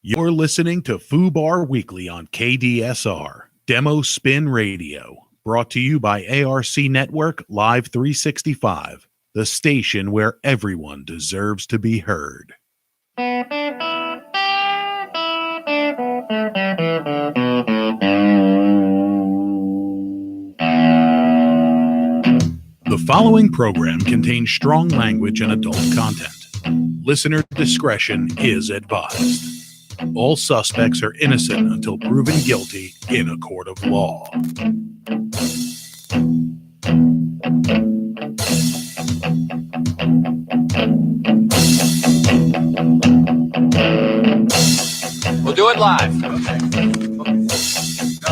You're listening to FUBAR Weekly on KDSR, Demo Spin Radio, brought to you by ARC Network Live 365, the station where everyone deserves to be heard. The following program contains strong language and adult content. Listener discretion is advised. All suspects are innocent until proven guilty in a court of law. We'll do it live.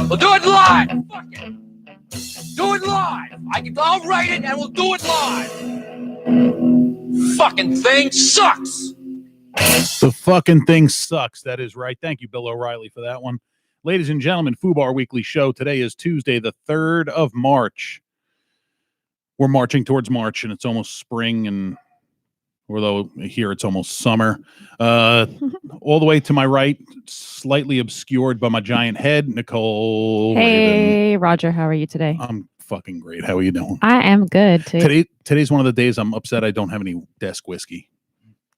We'll do it live. Fuck it. Do it live. I'll write it and we'll do it live. Fucking thing sucks. The fucking thing sucks. That is right. Thank you, Bill O'Reilly, for that one. Ladies and gentlemen, FUBAR Weekly Show. Today is Tuesday, the 3rd of March. We're marching towards March, and it's almost spring, and although here it's almost summer. All the way to my right, slightly obscured by my giant head, Nicole. Hey, Raven. Roger, how are you today? I'm fucking great. How are you doing? I am good, too. Today's one of the days I'm upset I don't have any desk whiskey.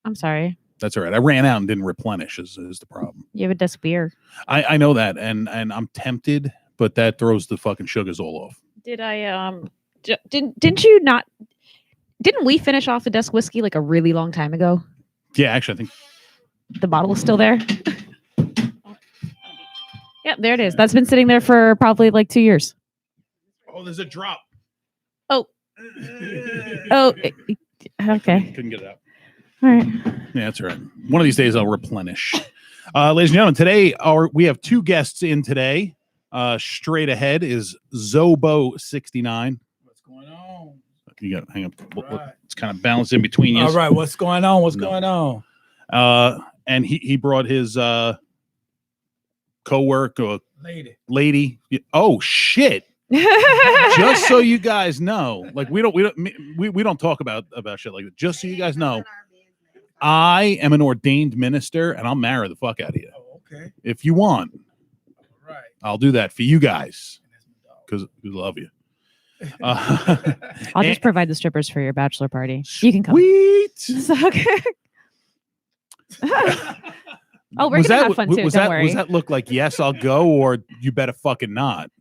I'm sorry. That's all right. I ran out and didn't replenish is the problem. You have a desk beer. I know that, and I'm tempted, but that throws the fucking sugars all off. Did I, didn't we finish off the desk whiskey like a really long time ago? Yeah, actually, I think the bottle is still there. Yep, there it is. That's been sitting there for probably like 2 years. Oh, there's a drop. Oh. Okay. Couldn't get it out. All right. Yeah, that's all right. One of these days I'll replenish. Ladies and gentlemen, today we have two guests in today. Straight ahead is Zoe Boe 69. What's going on? You got to hang up. Right. It's kind of balanced in between you. All right, what's going on? What's going on? And he brought his co-worker lady. Oh shit. Just so you guys know, like we don't talk about shit like that. Just so you guys know, I am an ordained minister, and I'll marry the fuck out of you. Oh, okay. If you want, All right. I'll do that for you guys because we love you. I'll just provide the strippers for your bachelor party. You can come. Sweet. Okay. Oh, we're gonna have fun too. Don't worry. Was that look like yes, I'll go, or you better fucking not?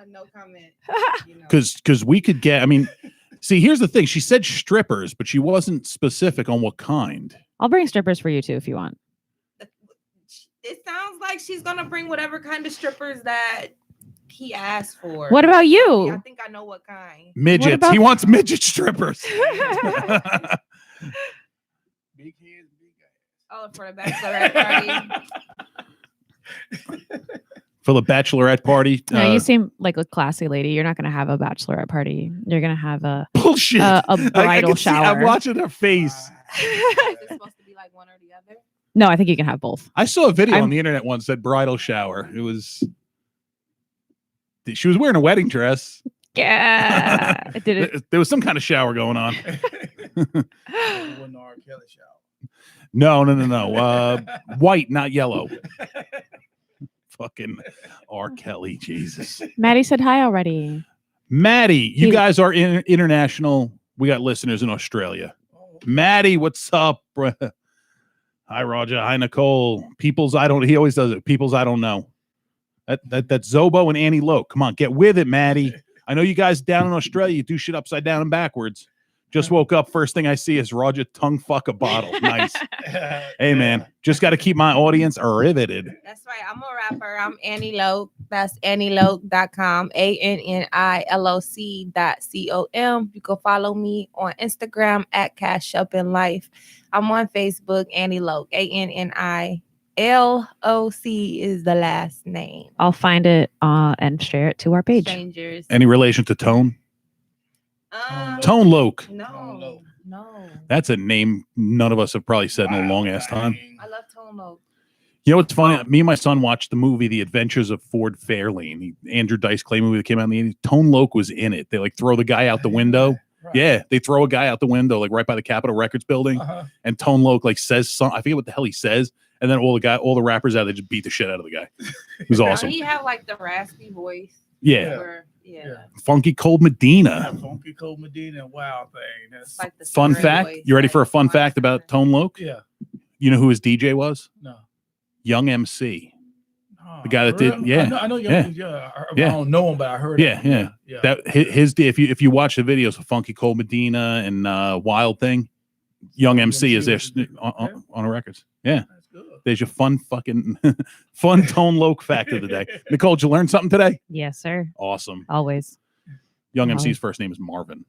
No comment. Because we could get. I mean, see, here's the thing. She said strippers, but she wasn't specific on what kind. I'll bring strippers for you too if you want. It sounds like she's gonna bring whatever kind of strippers that he asked for. What about you? I think I know what kind. Midgets. He wants midget strippers. Big heads, big guys. Oh, for the bachelorette party. For the bachelorette party. No, you seem like a classy lady. You're not going to have a bachelorette party. You're going to have a bullshit. A bridal shower. I'm watching her face. Is it supposed to be like one or the other? No, I think you can have both. I saw a video on the internet once that bridal shower. It was. She was wearing a wedding dress. Yeah. There was some kind of shower going on. R. Kelly shower. No. White, not yellow. Fucking R. Kelly, Jesus. Maddie said hi already. Maddie, you guys are international. We got listeners in Australia. Oh. Maddie, what's up, bro? Hi, Roger. Hi, Nicole. He always does it. People's I don't know. That's Zoe Boe and Annie Loke. Come on, get with it, Maddie. I know you guys down in Australia, you do shit upside down and backwards. Just woke up. First thing I see is Roger tongue fuck a bottle. Nice. Hey, man. Just got to keep my audience riveted. That's right. I'm a rapper. I'm Annie Loke. That's AnnieLoke.com. ANNILOC.com. You can follow me on Instagram at Cash Up in Life. I'm on Facebook, Annie Loke. ANNILOC is the last name. I'll find it and share it to our page. Strangers. Any relation to Tone? Tone Loke. No. That's a name none of us have probably said in a long ass time. I love Tone Loke. You know what's funny? Me and my son watched the movie The Adventures of Ford Fairlane, the Andrew Dice Clay movie that came out in the 80s. Tone Loke was in it. They like throw the guy out the window. Right. Yeah, they throw a guy out the window, like right by the Capitol Records building, Uh-huh. and Tone Loc like says something. I forget what the hell he says, and then all the rappers out, they just beat the shit out of the guy. It was awesome. He have like the raspy voice. Yeah, Yeah. Funky Cold Medina. Funky Cold Medina and Wild Thing. That's Like the Fun southern fact. voice, You ready like for a fun Wild fact about Thing. Tone Loc? yeah. You know who his DJ was? No. Young MC. Oh, The guy that for did- real? yeah. I know Yeah. I Yeah. don't know him, but I heard Yeah, him. yeah. That his if you watch the videos of Funky Cold Medina and Wild Thing, Young MC is there on the records. Yeah. That's good. There's your fun Tone Loc fact of the day. Nicole, did you learn something today? Yes, sir. Awesome. Always. Young Wow. MC's first name is Marvin.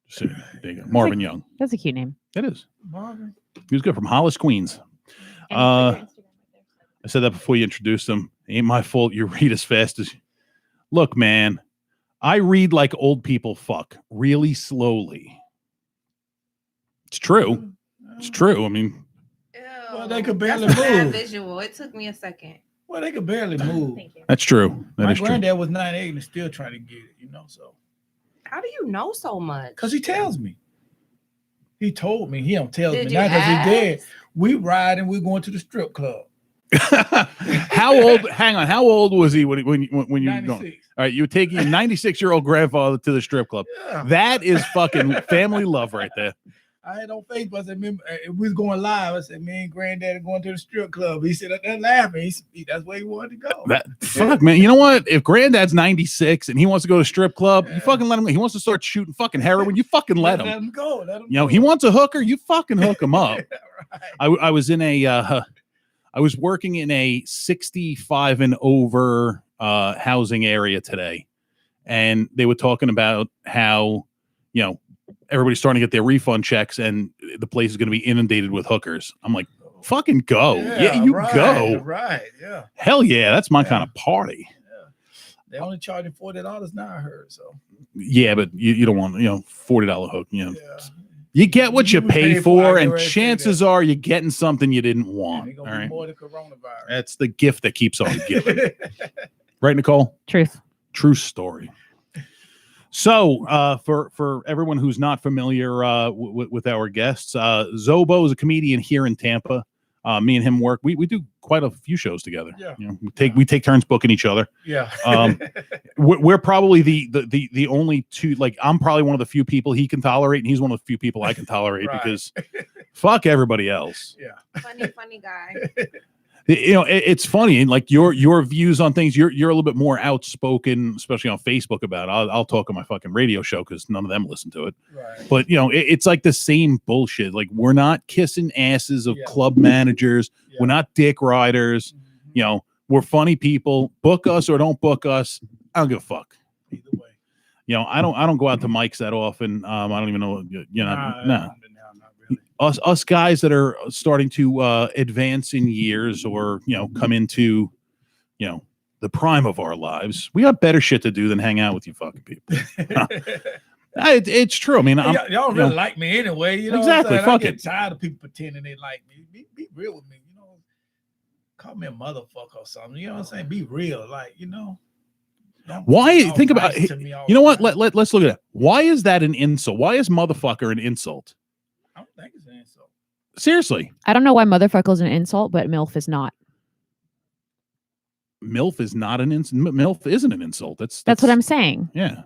So, there you go. Marvin Young. That's a cute name. It is. Marvin. He was good from Hollis, Queens. I said that before you introduced him. Ain't my fault you read as fast as. Look, man, I read like old people fuck really slowly. It's true. It's true. I mean, Well, they could That's barely a bad move. visual. It took me a second. Well, they could barely move. Thank you. that's true. That My is true. granddad was 98 and still trying to get it, so. How do you know so much? Because he tells me. He told me. He don't tell Did me. you Not because he did. ask? We ride and we're going to the strip club. How old? Hang on. How old was he when you were going? 96. All right, you were taking your 96-year-old grandfather to the strip club. Yeah. That is fucking family love right there. I had on Facebook. I said, remember, we was going live. I said, me and granddad are going to the strip club. He said, they're laughing. That's where he wanted to go. Fuck, man. You know what? If granddad's 96 and he wants to go to a strip club, you Yeah. fucking let him. He wants to start shooting fucking heroin. You fucking let him. Let him go. Let him You know, go. he wants a hooker. You fucking hook him up. Right. I was in a. I was working in a 65 and over housing area today, and they were talking about how everybody's starting to get their refund checks, and the place is going to be inundated with hookers. I'm like, fucking go. Yeah, you right, go. Right. Yeah. Hell yeah, that's my Yeah. kind of party. They only charging $40 now, I heard. So Yeah, but you don't want $40 hook. yeah. You get what you You pay pay for, for, I and already say chances are you're getting something you didn't want. Ain't All gonna be right, more than coronavirus. that's the gift that keeps on giving. Right, Nicole? Truth. True story. So, for everyone who's not familiar with our guests, Zoe Boe is a comedian here in Tampa. Me and him work. We do quite a few shows together. Yeah. We take turns booking each other. Yeah. We're probably the only two. Like, I'm probably one of the few people he can tolerate, and he's one of the few people I can tolerate Right. because fuck everybody else. Yeah. Funny guy. It's funny, like your views on things. You're a little bit more outspoken, especially on Facebook about it. I'll talk on my fucking radio show because none of them listen to it. Right. But it's like the same bullshit. Like, we're not kissing asses of Yeah. club managers. Yeah. We're not dick riders. Mhm. We're funny people. Book us or don't book us. I don't give a fuck. Either way. I don't go out to mics that often. I don't even know. Nah, No. not really. Us guys that are starting to advance in years or come into the prime of our lives, we got better shit to do than hang out with you fucking people. It's true. I mean, Y'all don't really like me anyway. You know Exactly, What I'm saying? fuck I get it. tired of people pretending they like me. Be real with me. Call me a motherfucker or something. You know what I'm saying? Be real. Don't Why? be all Think about nice it. to me all You know the what? time. Let's look at it. Why is that an insult? Why is motherfucker an insult? I don't think it's an insult. Seriously, I don't know why motherfucker is an insult, but MILF is not. MILF is not an insult. MILF isn't an insult. That's That's what I'm saying. Yeah.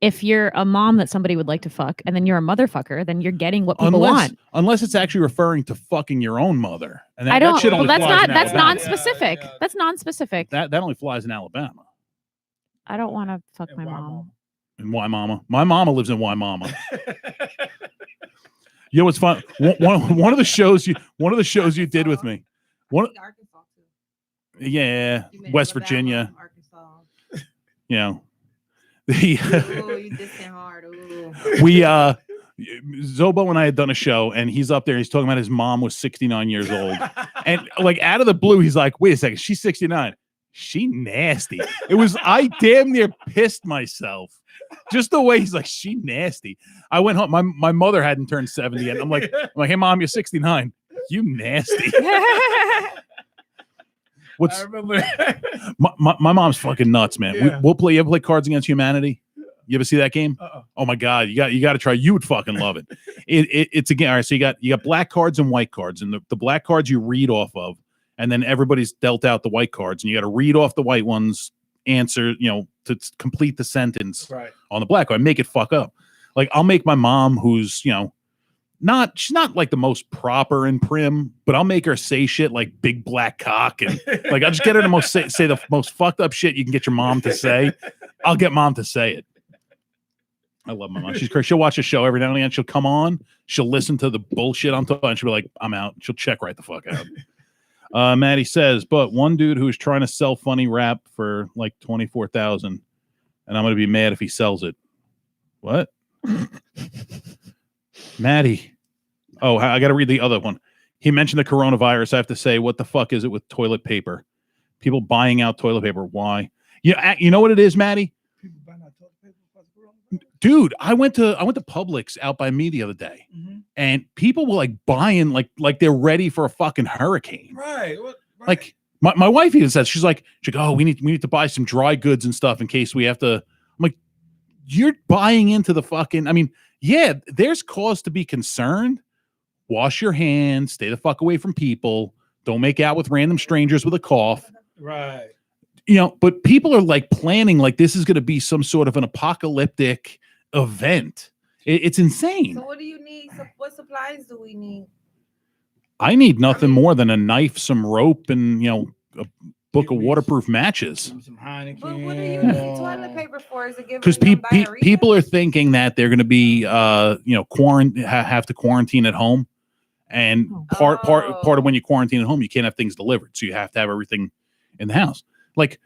If you're a mom that somebody would like to fuck, and then you're a motherfucker, then you're getting what people want. Unless it's actually referring to fucking your own mother. And that, I don't. That shit Well, only that's flies not. in That's Alabama. non-specific. Yeah. That's non-specific. That only flies in Alabama. I don't want to fuck And my why, mom. In Waimama. My mama lives in Waimama. You know what's fun? One of the shows you did with me. One, Arkansas too. yeah, You meant West Alabama, Virginia. Arkansas. You know, Ooh, you dissing hard. Ooh. we Zoe Boe and I had done a show, and he's up there. He's talking about his mom was 69 years old, and like out of the blue, he's like, "Wait a second, she's 69. She nasty." It was I damn near pissed myself. Just the way he's like, she nasty. I went home. My mother hadn't turned 70 yet. I'm like, hey mom, you're 69. You nasty. What's I remember that. my mom's fucking nuts, man. Yeah. We'll play. You ever play Cards Against Humanity? You ever see that game? Oh my god, you got to try. You would fucking love it. It's again. All right, so you got black cards and white cards, and the black cards you read off of, and then everybody's dealt out the white cards, and you got to read off the white ones, answer, to complete the sentence on the black card. Make it fuck up. Like I'll make my mom, who's she's not like the most proper and prim, but I'll make her say shit like big black cock, and like I'll just get her to say the most fucked up shit you can get your mom to say. I'll get mom to say it. I love my mom. She's crazy. She'll watch a show every now and again. She'll come on. She'll listen to the bullshit I'm talking, and she'll be like, "I'm out." She'll check right the fuck out. Maddie says, but one dude who's trying to sell funny rap for like 24,000, and I'm gonna be mad if he sells it. What? Maddie. Oh, I got to read the other one. He mentioned the coronavirus. I have to say, what the fuck is it with toilet paper? People buying out toilet paper. Why? You know what it is, Maddie? People buying out toilet paper because of coronavirus? Dude, I went to Publix out by me the other day, and people were like buying like they're ready for a fucking hurricane. Right. Like my wife even says, she's like, oh, we need to buy some dry goods and stuff in case we have to. I'm like, you're buying into the fucking. I mean, yeah, there's cause to be concerned. Wash your hands. Stay the fuck away from people. Don't make out with random strangers with a cough. Right. But people are like planning like this is going to be some sort of an apocalyptic event. It's insane. So what do you need? What supplies do we need? I need nothing more than a knife, some rope, and a book of waterproof matches. Some Heineken. But what do you need toilet paper for? Is it giving Because them diarrhea? people are thinking that they're going to be have to quarantine at home, and part of when you quarantine at home, you can't have things delivered, so you have to have everything in the house. Like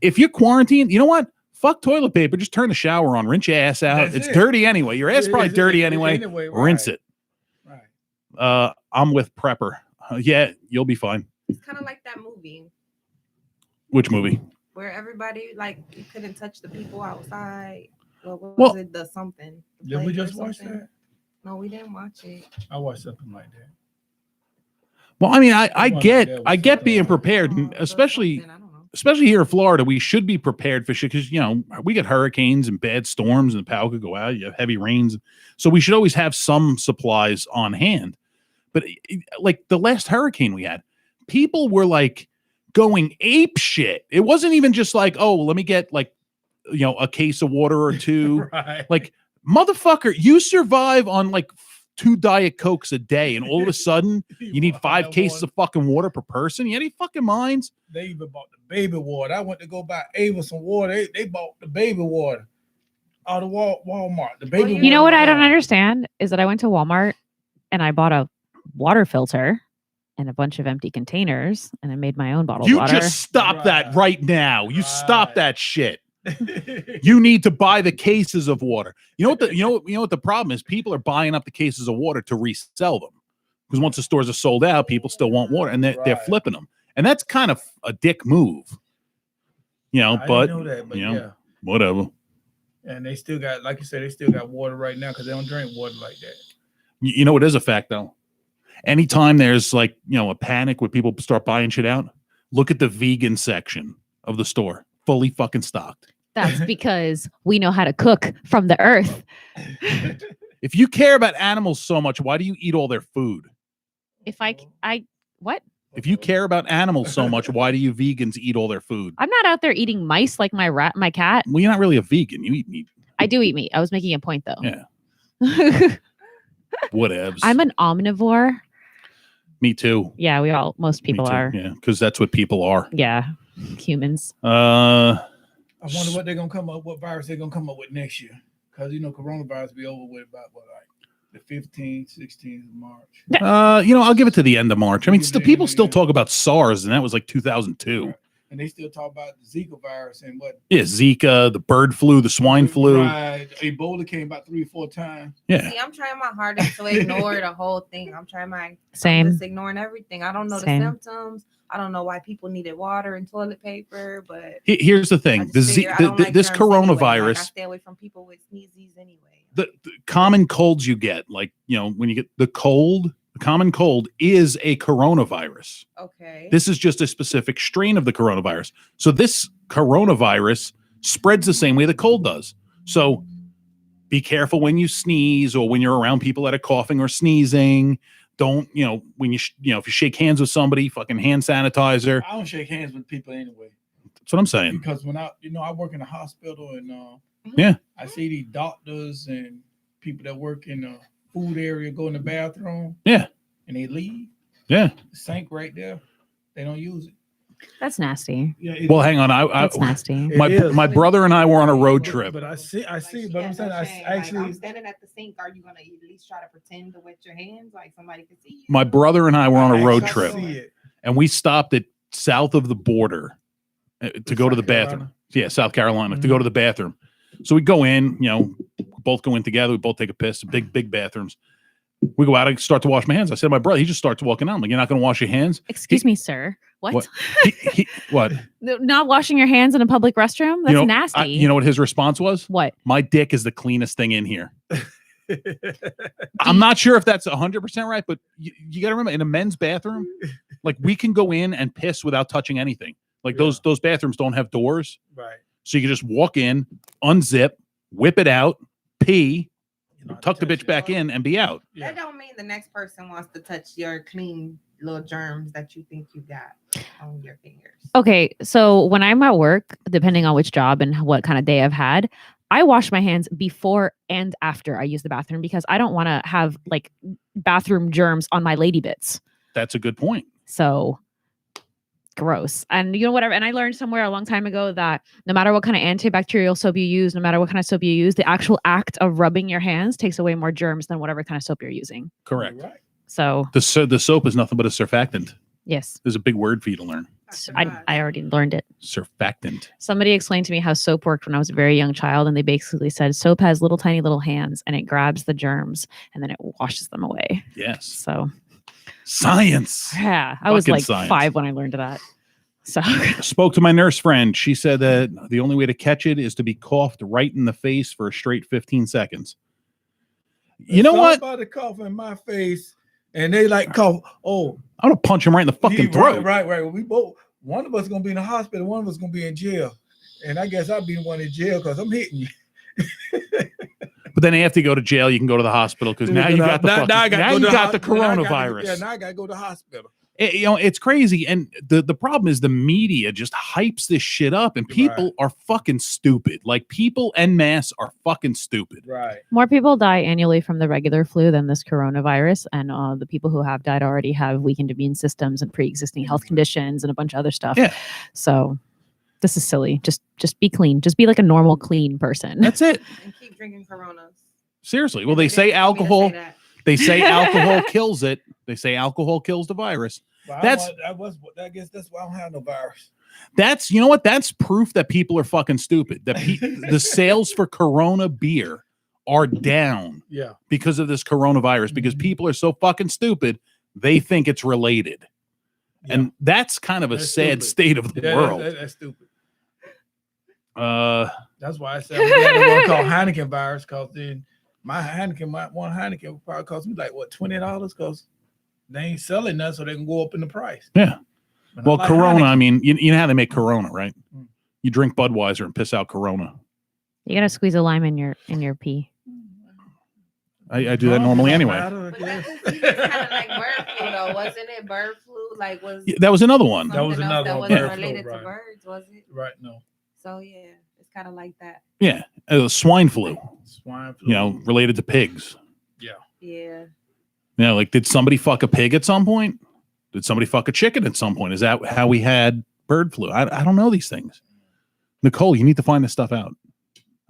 if you're quarantined, you know what? Fuck toilet paper. Just turn the shower on, rinse your ass out. It's dirty anyway. Your ass is probably dirty anyway. Rinse it. Right. I'm with Prepper. Yeah, you'll be fine. It's kind of like that movie. Which movie? Where everybody you couldn't touch the people outside. What was it? The something. Did we just watch that? No, we didn't watch it. I watched something like that. Well, I mean, I get being prepared, and especially here in Florida, we should be prepared for shit because we get hurricanes and bad storms, and the power could go out. You have heavy rains, so we should always have some supplies on hand. But like the last hurricane we had, people were like going ape shit. It wasn't even just like, oh, let me get a case of water or two. Right. Like, motherfucker, you survive on like 2 Diet Cokes a day, and all of a sudden you need 5 cases of fucking water per person. You had any fucking minds? They even bought the baby water. I went to go buy Ava some water. They bought the baby water out of Walmart. The baby. You know what I don't understand is that I went to Walmart and I bought a water filter and a bunch of empty containers, and I made my own bottled water. You just stop that right now. You stop that shit. You need to buy the cases of water. You know what the problem is? People are buying up the cases of water to resell them, because once the stores are sold out, people still want water, and they're flipping them, and that's kind of a dick move. But yeah, whatever. And they still got, like you said, they still got water right now because they don't drink water like that. You know what is a fact though? Anytime there's a panic where people start buying shit out, look at the vegan section of the store, fully fucking stocked. That's because we know how to cook from the earth. If you care about animals so much, why do you eat all their food? If what? If you care about animals so much, why do you vegans eat all their food? I'm not out there eating mice like my cat. Well, you're not really a vegan. You eat meat. I do eat meat. I was making a point though. Yeah. Whatevs. I'm an omnivore. Me too. Yeah, most people are. Yeah, because that's what people are. Yeah, humans. I wonder what they're gonna come up. What virus they're gonna come up with next year? Because coronavirus will be over with about the 15th, 16th of March. I'll give it to the end of March. I mean, people still talk about SARS, and that was like 2002. Right. And they still talk about the Zika virus and what? Yeah, Zika, the bird flu, the swine flu. Right. Ebola came about 3 or 4 times. Yeah. See, I'm trying my hardest to ignore the whole thing. I'm Same. just ignoring everything. I don't know the symptoms. I don't know why people needed water and toilet paper, but here's the thing: this coronavirus. I stay away from people with sneezes anyway. The common colds you get, when you get the common cold is a coronavirus. Okay. This is just a specific strain of the coronavirus. So this coronavirus spreads the same way the cold does. So Be careful when you sneeze or when you're around people that are coughing or sneezing. Don't, when you, if you shake hands with somebody, fucking hand sanitizer. I don't shake hands with people anyway. That's what I'm saying. Because when I work in a hospital and Yeah, I see these doctors and people that work in the food area go in the bathroom. Yeah. And they leave. Yeah. The sink right there. They don't use it. That's nasty. Yeah. Well, hang on. That's nasty. My brother and I were on a road trip. But I see. But I'm saying I'm standing at the sink. Are you gonna at least try to pretend to wet your hands like somebody can see you? My brother and I were on a road I trip, see it. and we stopped at south of the border to go to the South bathroom. Carolina? Yeah, South Carolina to go to the bathroom. So we go in. Both go in together. We both take a piss. Big bathrooms. We go out and start to wash my hands. I said to my brother, he just starts walking out. I'm like, you're not going to wash your hands? Excuse me, sir. What? What? Not washing your hands in a public restroom? That's nasty. You know what his response was? What? My dick is the cleanest thing in here. I'm not sure if that's 100% right, but you got to remember, in a men's bathroom, like we can go in and piss without touching anything. Like those bathrooms don't have doors. Right. So you can just walk in, unzip, whip it out, pee, tuck the bitch back in, and be out. That don't mean the next person wants to touch your clean little germs that you think you got on your fingers. Okay, so when I'm at work, depending on which job and what kind of day I've had, I wash my hands before and after I use the bathroom because I don't want to have like bathroom germs on my lady bits. That's a good point. So gross. And whatever. And I learned somewhere a long time ago that no matter what kind of antibacterial soap you use, no matter what kind of soap you use, the actual act of rubbing your hands takes away more germs than whatever kind of soap you're using. Correct. Right. So the soap is nothing but a surfactant. Yes. There's a big word for you to learn. I already learned it. Surfactant. Somebody explained to me how soap worked when I was a very young child, and they basically said soap has little tiny little hands and it grabs the germs and then it washes them away. Yes. So science. yeah, I was Fucking like science. 5 when I learned that. So Spoke to my nurse friend. She said that the only way to catch it is to be coughed right in the face for a straight 15 seconds. You know what? Somebody cough in my face, and they like cough. Oh, I'm gonna punch him right in the fucking throat. Right. We both. One of us gonna be in the hospital. One of us gonna be in jail, and I guess I'll be the one in jail because I'm hitting you. But then after you go to jail, you can go to the hospital because now you got the coronavirus. Now I gotta go to the hospital. It's crazy, and the problem is the media just hypes this shit up, and people are fucking stupid. Like people en masse are fucking stupid. Right. more people die annually from the regular flu than this coronavirus, and the people who have died already have weakened immune systems and pre-existing health conditions and a bunch of other stuff. Yeah. So this is silly. Just be clean. Just be like a normal, clean person. That's it. And keep drinking Coronas. Seriously. Well, they say alcohol. They say alcohol kills it. They say alcohol kills the virus. Well, I guess that's why I don't have no virus. That's what? That's proof that people are fucking stupid. That the sales for Corona beer are down. Yeah. Because of this coronavirus. Because people are so fucking stupid, they think it's related, and that's kind of a sad state of the world. That's stupid. That's why I said we got one called Heineken virus, because then one Heineken would probably cost me like what, $20, because they ain't selling that, so they can go up in the price. Yeah. But Well, I like Corona, Heineken. I mean, you know how they make Corona, right? Mm. You drink Budweiser and piss out Corona. You gotta squeeze a lime in your pee. I do that normally anyway. But that was kind of like bird flu, though, wasn't it? Bird flu, like was Yeah, that was another one. That was something another else one, that bird wasn't flu, related right. to birds, was it? Right, no. So yeah, it's kind of like that. Yeah, swine flu. Swine flu. Related to pigs. Yeah. Like did somebody fuck a pig at some point? Did somebody fuck a chicken at some point? Is that how we had bird flu? I don't know these things. Nicole, you need to find this stuff out.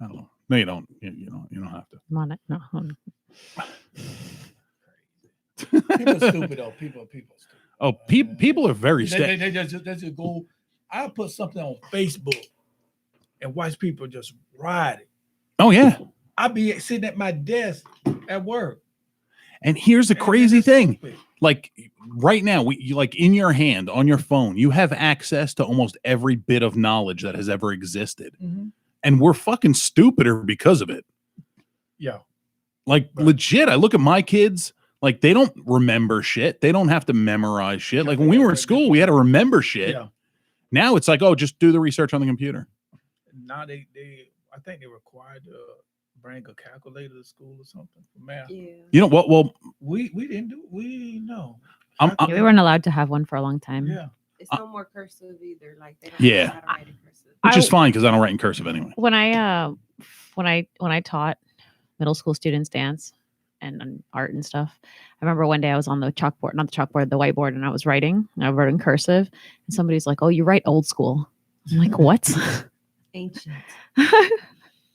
I don't know. No, you don't. You don't have to. I'm on it. No. People are stupid though. People are stupid. Oh, people are very They just go. I put something on Facebook and watch people just ride it. Oh yeah. I be sitting at my desk at work. And here's the And crazy it's thing. stupid. Like right now, you like in your hand on your phone, you have access to almost every bit of knowledge that has ever existed. Mm-hmm. And we're fucking stupider because of it. Yeah. Like legit, I look at my kids, like they don't remember shit. They don't have to memorize shit. Like when we were in school, we had to remember shit. Yeah. Now it's like, oh, just do the research on the computer. Now I think they required to bring a calculator to school or something for math? Yeah. You know what? Well, We didn't do. We no. I'm- Yeah, we weren't allowed to have one for a long time. Yeah. It's no more cursive either. Like they don't Yeah. know how to write in cursive. which is fine because I don't write in cursive anyway. When I taught middle school students dance and art and stuff, I remember one day I was on the chalkboard, not the chalkboard, the whiteboard, and I was writing. And I wrote in cursive, and somebody's like, "Oh, you write old school." I'm like, "What?" Ancient.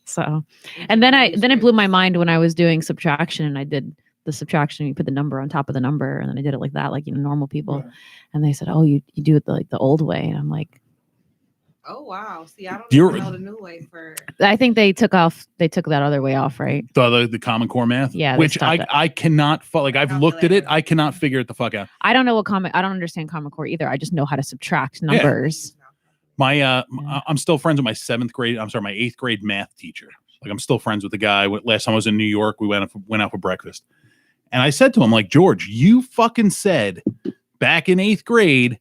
So, and then it blew my mind when I was doing subtraction, and I did the subtraction. You put the number on top of the number, and then I did it like that, like normal people. Right. And they said, "Oh, you do it the old way," and I'm like, Oh wow. See, I don't You're- even know the new way for. I think they took that other way off, right? The Common Core math, Yeah, they which stopped it. I cannot like. I've looked at it, Calculator. I cannot figure it the fuck out. I don't know I don't understand Common Core either. I just know how to subtract numbers. My Yeah. I'm still friends with my my 8th grade math teacher. Like I'm still friends with the guy. Last time I was in New York, we went out for breakfast, and I said to him, like, George, you fucking said back in 8th grade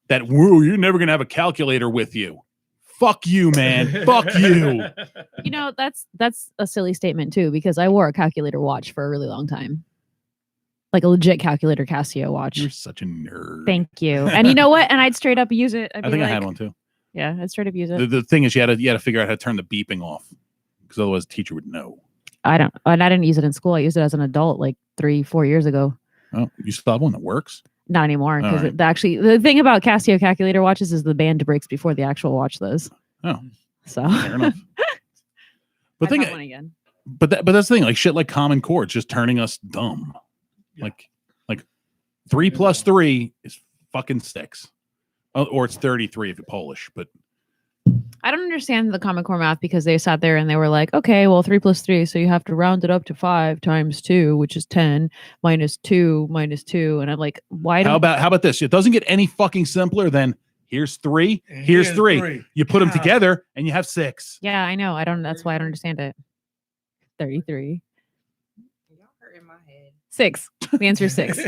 that you're never gonna have a calculator with you. Fuck you, man. Fuck you. You know, that's a silly statement too, because I wore a calculator watch for a really long time. Like a legit calculator Casio watch. You're such a nerd. Thank you. And you know what? And I'd straight up use it. I think I had one too. Yeah, I'd straight up use it. The thing is, you had to figure out how to turn the beeping off, because otherwise the teacher would know. I didn't use it in school. I used it as an adult like 3-4 years ago. Oh, you still have one that works? Not anymore, because Alright. actually the thing about Casio calculator watches is the band breaks before the actual watch does. Oh, So fair enough. But I bought one again. but that's the thing. Like shit, like Common Core, it's just turning us dumb. Yeah. Like 3 plus 3 is fucking 6, or it's 33 if you're Polish. But I don't understand the Common Core math, because they sat there and they were like, okay, well, 3 plus 3, so you have to round it up to 5 times 2, which is 10, minus 2, minus 2. And I'm like, why how don't about this? It doesn't get any fucking simpler than here's 3, And here's 3. You put them God. together and you have 6. Yeah, I know. That's why I don't understand it. 33. Y'all hurting my head. 6. The answer is 6.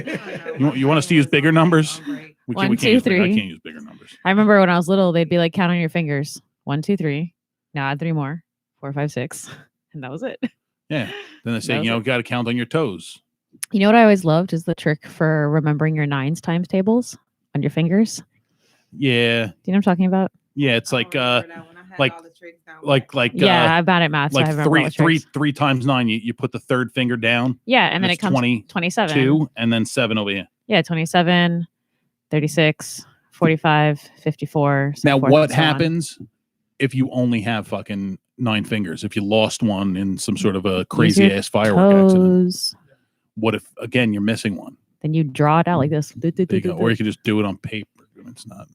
You want us to use bigger numbers? We 1, we 2, use bigger- I 3. can't use bigger numbers. I remember when I was little, they'd be like, count on your fingers. 1, 2, 3. Now add 3 more. 4, 5, 6. And that was it. Yeah. Then they say, That was it. got to count on your toes. You know what I always loved is the trick for remembering your 9s times tables on your fingers. Yeah. Do you know what I'm talking about? Yeah. It's like like- like Yeah, I'm bad at math. So I like remember all the tricks. 3 times 9. You put the third finger down. Yeah, and then it it's comes 20, 27. 2, and then 7 over here. Yeah, 27, 36, 45, 54. so Now, forth what and so on. happens if you only have fucking 9 fingers? If you lost one in some sort of a crazy your ass firework accident, Toes. what if again you're missing one? Then you draw it out like this. There you go. Or you could just do it on paper. It's not.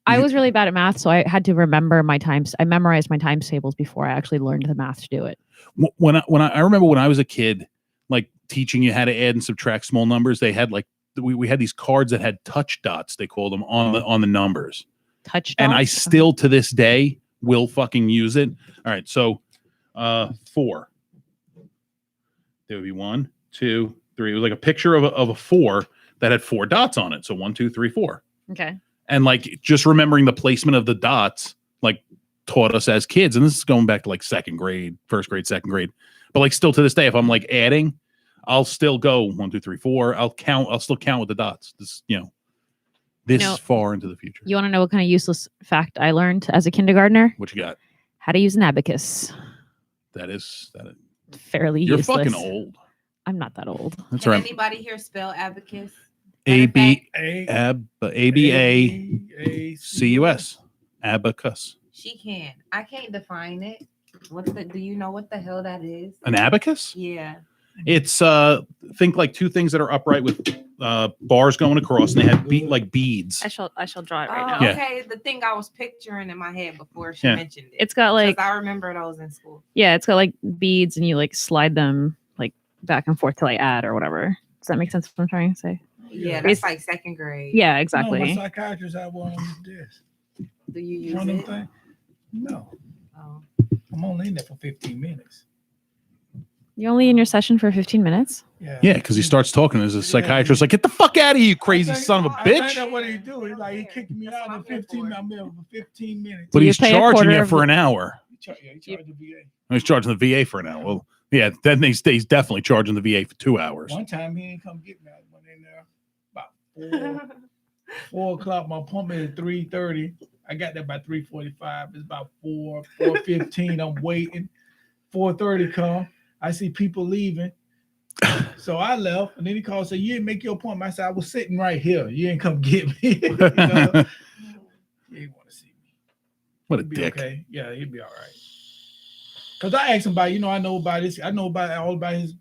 I was really bad at math, so I had to remember my times. I memorized my times tables before I actually learned the math to do it. I remember when I was a kid, like teaching you how to add and subtract small numbers. They had like we had these cards that had touch dots. They called them on the numbers. Touch And I dots? still to this day will fucking use it. All right, so 4. There would be 1, 2, 3. It was like a picture of a 4 that had 4 dots on it. So 1, 2, 3, 4. Okay. And like just remembering the placement of the dots, like taught us as kids. And this is going back to like 2nd grade, 1st grade, 2nd grade. But like still to this day, if I'm like adding, I'll still go 1, 2, 3, 4. I'll still count with the dots. This far into the future. You want to know what kind of useless fact I learned as a kindergartner? What you got? How to use an abacus. That is Fairly you're useless. fucking old. I'm not that old. That's Can right. anybody here spell abacus? ABACUS. Abacus. She can. I can't define it. Do you know what the hell that is? An abacus? Yeah. It's think like 2 things that are upright with bars going across, and they have beads. I shall draw it Oh, right now. Yeah. okay. The thing I was picturing in my head before she Yeah. mentioned it. It's got like, I remember those in school. yeah, it's got like beads, and you like slide them like back and forth to like add or whatever. Does that make sense what I'm trying to say? Yeah, It's- that's like 2nd grade. Yeah, No, exactly. my psychiatrist had one on his desk. Do you use One of them it? things. No, Oh. I'm only in there for 15 minutes. You're only in your session for 15 minutes? Yeah. Yeah, because he starts talking as a psychiatrist, like, get the fuck out of here, you crazy son of a I think bitch. that's what he do. He's like, he kicked me out in 15. I'm there for 15 minutes. But Do you he's pay a charging quarter you of for the- an hour. He charged the VA. He's charging the VA for an hour. Well, Yeah, then he's definitely charging the VA for 2 hours. One time he didn't come get me. I went in there about 4 o'clock. My appointment at 3:30. I got there by 3:45. It's about 4:15. I'm waiting. 4:30 come. I see people leaving. So I left, and then he called and said, "You didn't make your appointment." I said, "I was sitting right here. You didn't come get me." You know? He didn't want to see me. What a He'd be dick. okay. Yeah, he'd be all right. Cause I asked him about, I know about this. I know about all about his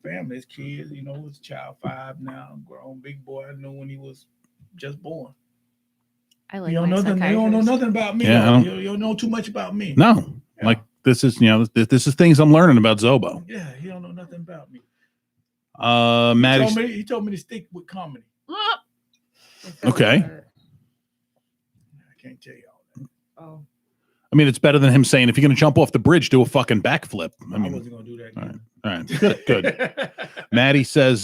family, his kids. His child 5 now, grown, big boy. I know when he was just born. I like You don't my know nothing. You don't know psychiatrist. nothing about me. Yeah, You don't know too much about me. No, Yeah. like this is this is things I'm learning about Zoe Boe. Yeah, he don't know nothing about me. Maddie. He told me to stick with comedy. Okay. I can't tell you all that. Oh. I mean, it's better than him saying, if you're going to jump off the bridge, do a fucking backflip. I I mean, wasn't gonna do that. all right. Good. Maddie says,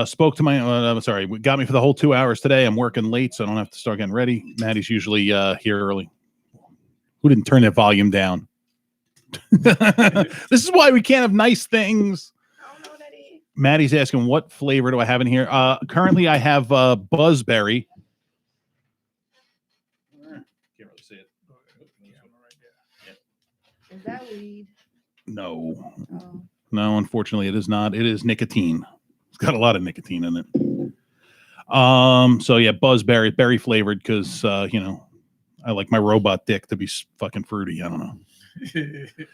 spoke to my, sorry, got me for the whole 2 hours today. I'm working late, so I don't have to start getting ready. Maddie's usually here early. Who didn't turn their volume down? This is why we can't have nice things. I don't know what that is. Maddie's asking, what flavor do I have in here? Currently, I have buzzberry. Can't really see it. Is that weed? No. Oh. No, unfortunately, it is not. It is nicotine. It's got a lot of nicotine in it. So yeah, buzzberry, berry flavored, because I like my robot dick to be fucking fruity. I don't know.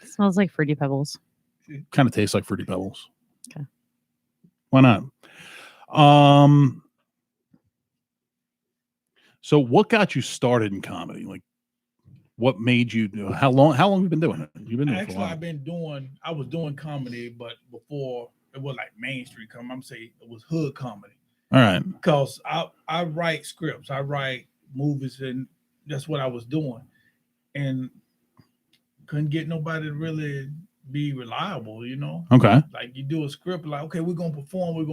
Smells like Fruity Pebbles. Kind of tastes like Fruity Pebbles. Okay. Why not? So what got you started in comedy? Like, what made you do? How long have you been doing it? You've been doing it for a Actually, while. I was doing comedy, but before it was like Main Street comedy. I'm saying it was hood comedy. All right. Because I write scripts, I write movies, and that's what I was doing. And couldn't get nobody to really be reliable, Okay. Like you do a script, like, okay, we're gonna perform,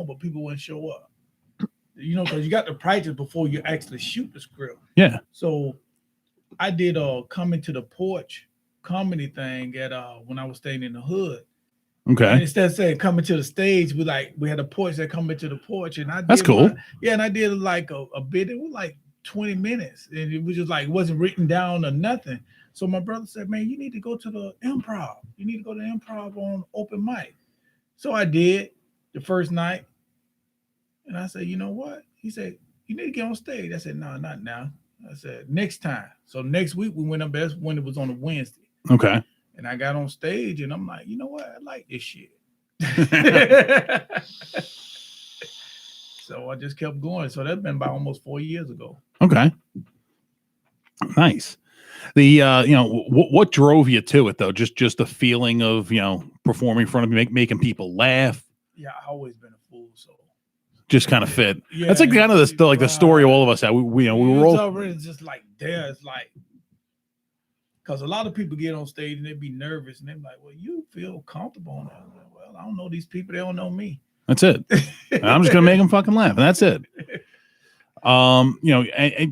but people wouldn't show up. Because you got to practice before you actually shoot the script. Yeah. So I did a coming to the porch comedy thing at when I was staying in the hood. Okay. And instead of saying coming to the stage, we had a porch that coming to the porch, and I did That's cool. and I did like a bit. It was like 20 minutes, and it was just like, it wasn't written down or nothing. So my brother said, "Man, you need to go to the improv. You need to go to the improv on open mic." So I did the first night, and I said, "You know what?" He said, "You need to get on stage." I said, "No, not now." I said, "Next time." So next week we went up there when it was on a Wednesday. Okay. And I got on stage, and I'm like, you know what? I like this shit. So I just kept going. So that's been about almost 4 years ago. Okay. Nice. The what drove you to it though? Just the feeling of performing in front of making people laugh. Yeah, I always been a fool, so Just kind of fit. yeah, That's like kind of the story all of us had. We were all already just like there. It's like, because a lot of people get on stage and they be nervous, and they're like, "Well, you feel comfortable on that?" I'm like, well, I don't know these people; they don't know me. That's it. And I'm just gonna make them fucking laugh, and that's it. And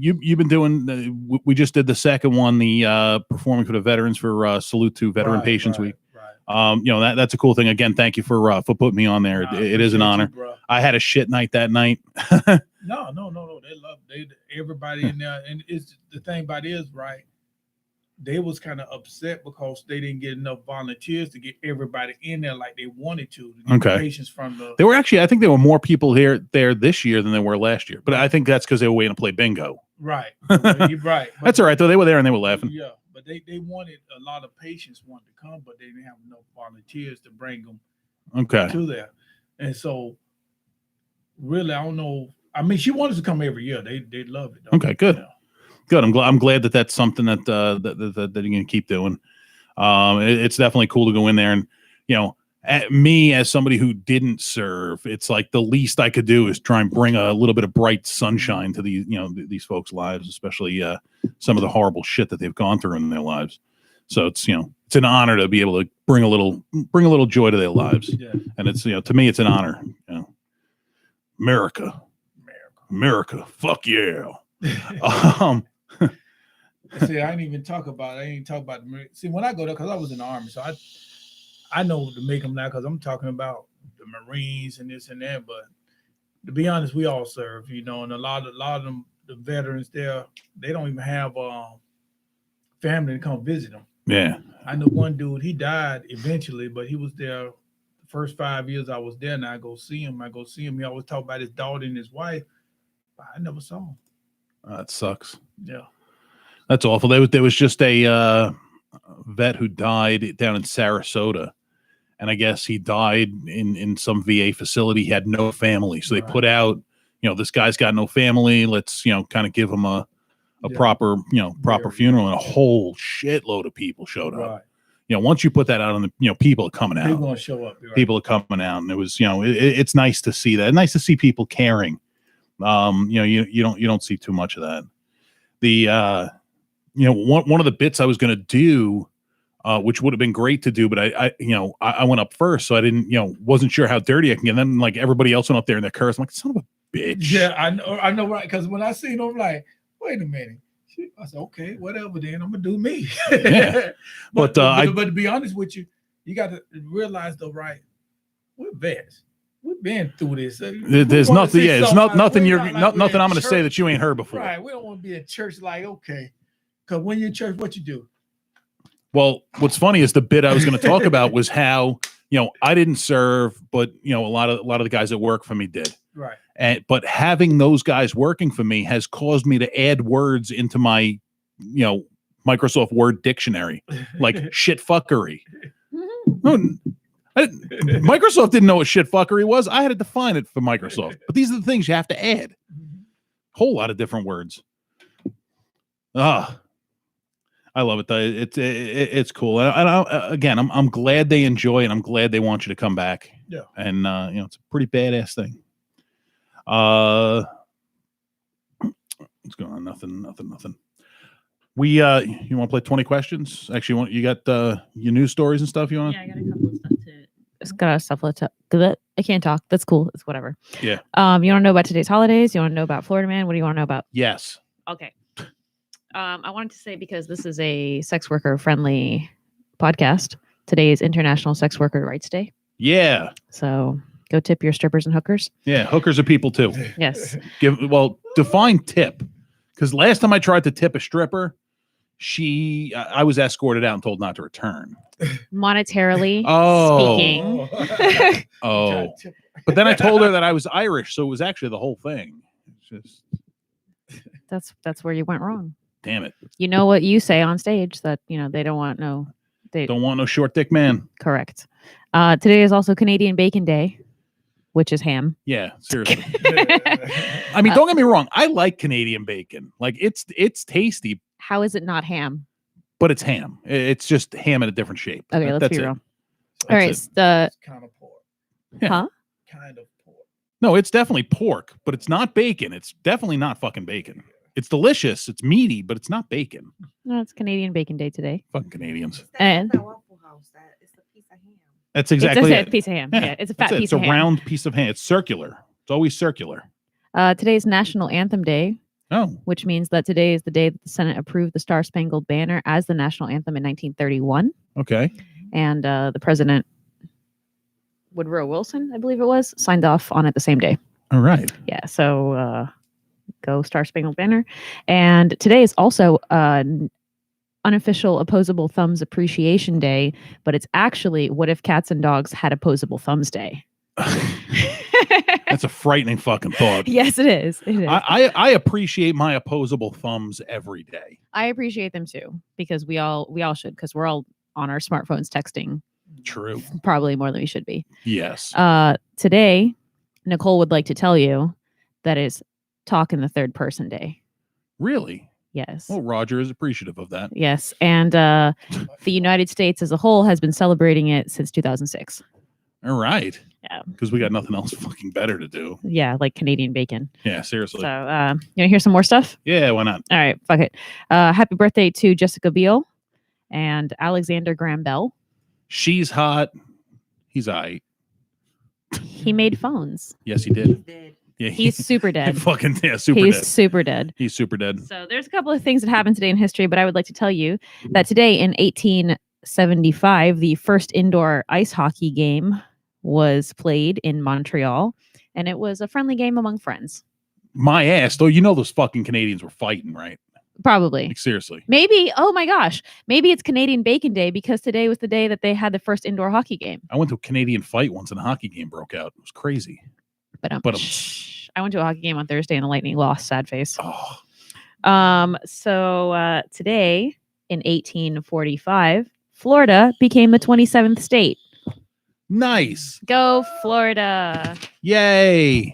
you've been doing. We just did the second one, the performing for the veterans for Salute to Veteran Patients Week. Right. That's a cool thing. Again, thank you for putting me on there. It is an honor. You, I had a shit night that night. No. Everybody in there, and it's the thing about it is, right? They was kind of upset because they didn't get enough volunteers to get everybody in there like they wanted to. Okay. Patients from the. There were actually, I think there were more people there this year than there were last year. But I think that's because they were waiting to play bingo. Right. You're right. That's all right though. They were there and they were laughing. Yeah, but they wanted, a lot of patients wanted to come, but they didn't have enough volunteers to bring them Okay. to there. And so, really, I don't know. I mean, she wanted to come every year. They love it. Though. Okay, good. Yeah. Good. I'm glad that that's something that you're gonna keep doing. It's definitely cool to go in there and me as somebody who didn't serve, it's like the least I could do is try and bring a little bit of bright sunshine to these these folks' lives, especially some of the horrible shit that they've gone through in their lives. So it's it's an honor to be able to bring a little joy to their lives, Yeah. and it's to me it's an honor. America, fuck yeah. See, I didn't talk about the. See, when I go there, because I was in the Army, so I know to make them now because I'm talking about the Marines and this and that. But to be honest, we all serve, and a lot of them, the veterans there, they don't even have family to come visit them. Yeah. I know one dude, he died eventually, but he was there the first 5 years I was there. And I go see him. He always talk about his daughter and his wife. But I never saw him. That sucks. Yeah. That's awful. There was just a vet who died down in Sarasota. And I guess he died in some VA facility. He had no family. So they put out, this guy's got no family. Let's, kind of give him a proper funeral. And a whole shitload of people showed up. Once you put that out on the, people are coming out. People gonna show up. Right. People are coming out. And it was, it's nice to see that. Nice to see people caring. You don't see too much of that. The, one of the bits I was going to do, which would have been great to do, but I went up first, so I didn't, wasn't sure how dirty I can get. And then like everybody else went up there and they cursed. I'm like, son of a bitch. Yeah, I know, right? Because when I seen them, I'm like, wait a minute. I said, okay, whatever. Then I'm gonna do me. Yeah. but to be honest with you, you got to realize though, right? We're vets. We've been through this. There's nothing. Yeah, it's nothing. Nothing I'm gonna say that you ain't heard before. Right. We don't want to be in church like, okay, because when you're in church, what you do? Well, what's funny is the bit I was going to talk about was how, I didn't serve, but a lot of the guys that work for me did. Right. But having those guys working for me has caused me to add words into my, Microsoft Word dictionary, like shit fuckery. No, Microsoft didn't know what shit fuckery was. I had to define it for Microsoft. But these are the things you have to add. Whole lot of different words. I love it though. It's cool. And again, I'm glad they enjoy it. I'm glad they want you to come back. Yeah. And it's a pretty badass thing. What's going on? Nothing. We you want to play 20 questions? Actually, you got your news stories and stuff you want? Yeah, I got a couple of stuff to. It's got stuff to. I can't talk. That's cool. It's whatever. Yeah. You want to know about today's holidays? You want to know about Florida Man? What do you want to know about? Yes. Okay. I wanted to say, because this is a sex worker friendly podcast, today is International Sex Worker Rights Day. Yeah. So go tip your strippers and hookers. Yeah. Hookers are people too. Yes. Define tip. Because last time I tried to tip a stripper, I was escorted out and told not to return. Monetarily speaking. Oh. But then I told her that I was Irish, so it was actually the whole thing. It's just that's where you went wrong. Damn it. You know what you say on stage, that they don't want no short dick man. Correct. Today is also Canadian Bacon Day, which is ham. Yeah, seriously. I mean, don't get me wrong. I like Canadian bacon. Like it's tasty. How is it not ham? But it's ham. It's just ham in a different shape. Okay, let's be real. So all right. it's kind of pork. Yeah. Huh? Kind of pork. No, it's definitely pork, but it's not bacon. It's definitely not fucking bacon. It's delicious. It's meaty, but it's not bacon. No, it's Canadian Bacon Day today. Fucking Canadians. And Waffle House. It's a piece of ham. That's exactly it's a piece of ham. Yeah, it's a fat piece of ham. It's a round piece of ham. It's circular. It's always circular. Today's National Anthem Day. Oh. Which means that today is the day that the Senate approved the Star Spangled Banner as the national anthem in 1931. Okay. And the president, Woodrow Wilson, I believe it was, signed off on it the same day. All right. Yeah. So go Star Spangled Banner. And today is also unofficial Opposable Thumbs Appreciation Day, but it's actually What If Cats and Dogs Had Opposable Thumbs Day. That's a frightening fucking thought. Yes, it is. It is. I appreciate my opposable thumbs every day. I appreciate them too, because we all should, because we're all on our smartphones texting. True. Probably more than we should be. Yes. Today, Nicole would like to tell you that is Talk in the Third Person Day. Really? Yes. Well, Roger is appreciative of that. Yes. And the United States as a whole has been celebrating it since 2006. All right. Yeah. Because we got nothing else fucking better to do. Yeah, like Canadian bacon. Yeah, seriously. So, you want to hear some more stuff? Yeah, why not? All right, fuck it. Happy birthday to Jessica Biel and Alexander Graham Bell. She's hot. He's aight. He made phones. Yes, he did. Yeah, he's super dead. Fucking He's dead. super dead. He's super dead. So there's a couple of things that happened today in history, but I would like to tell you that today in 1975, the first indoor ice hockey game was played in Montreal, and it was a friendly game among friends. My ass, though. You know those fucking Canadians were fighting, right? Probably. Like, seriously. Maybe. Oh my gosh. Maybe it's Canadian Bacon Day because today was the day that they had the first indoor hockey game. I went to a Canadian fight once and a hockey game broke out. It was crazy. But I went to a hockey game on Thursday and the Lightning lost. Sad face. Oh. So today in 1845, Florida became the 27th state. Nice. Go Florida. Yay.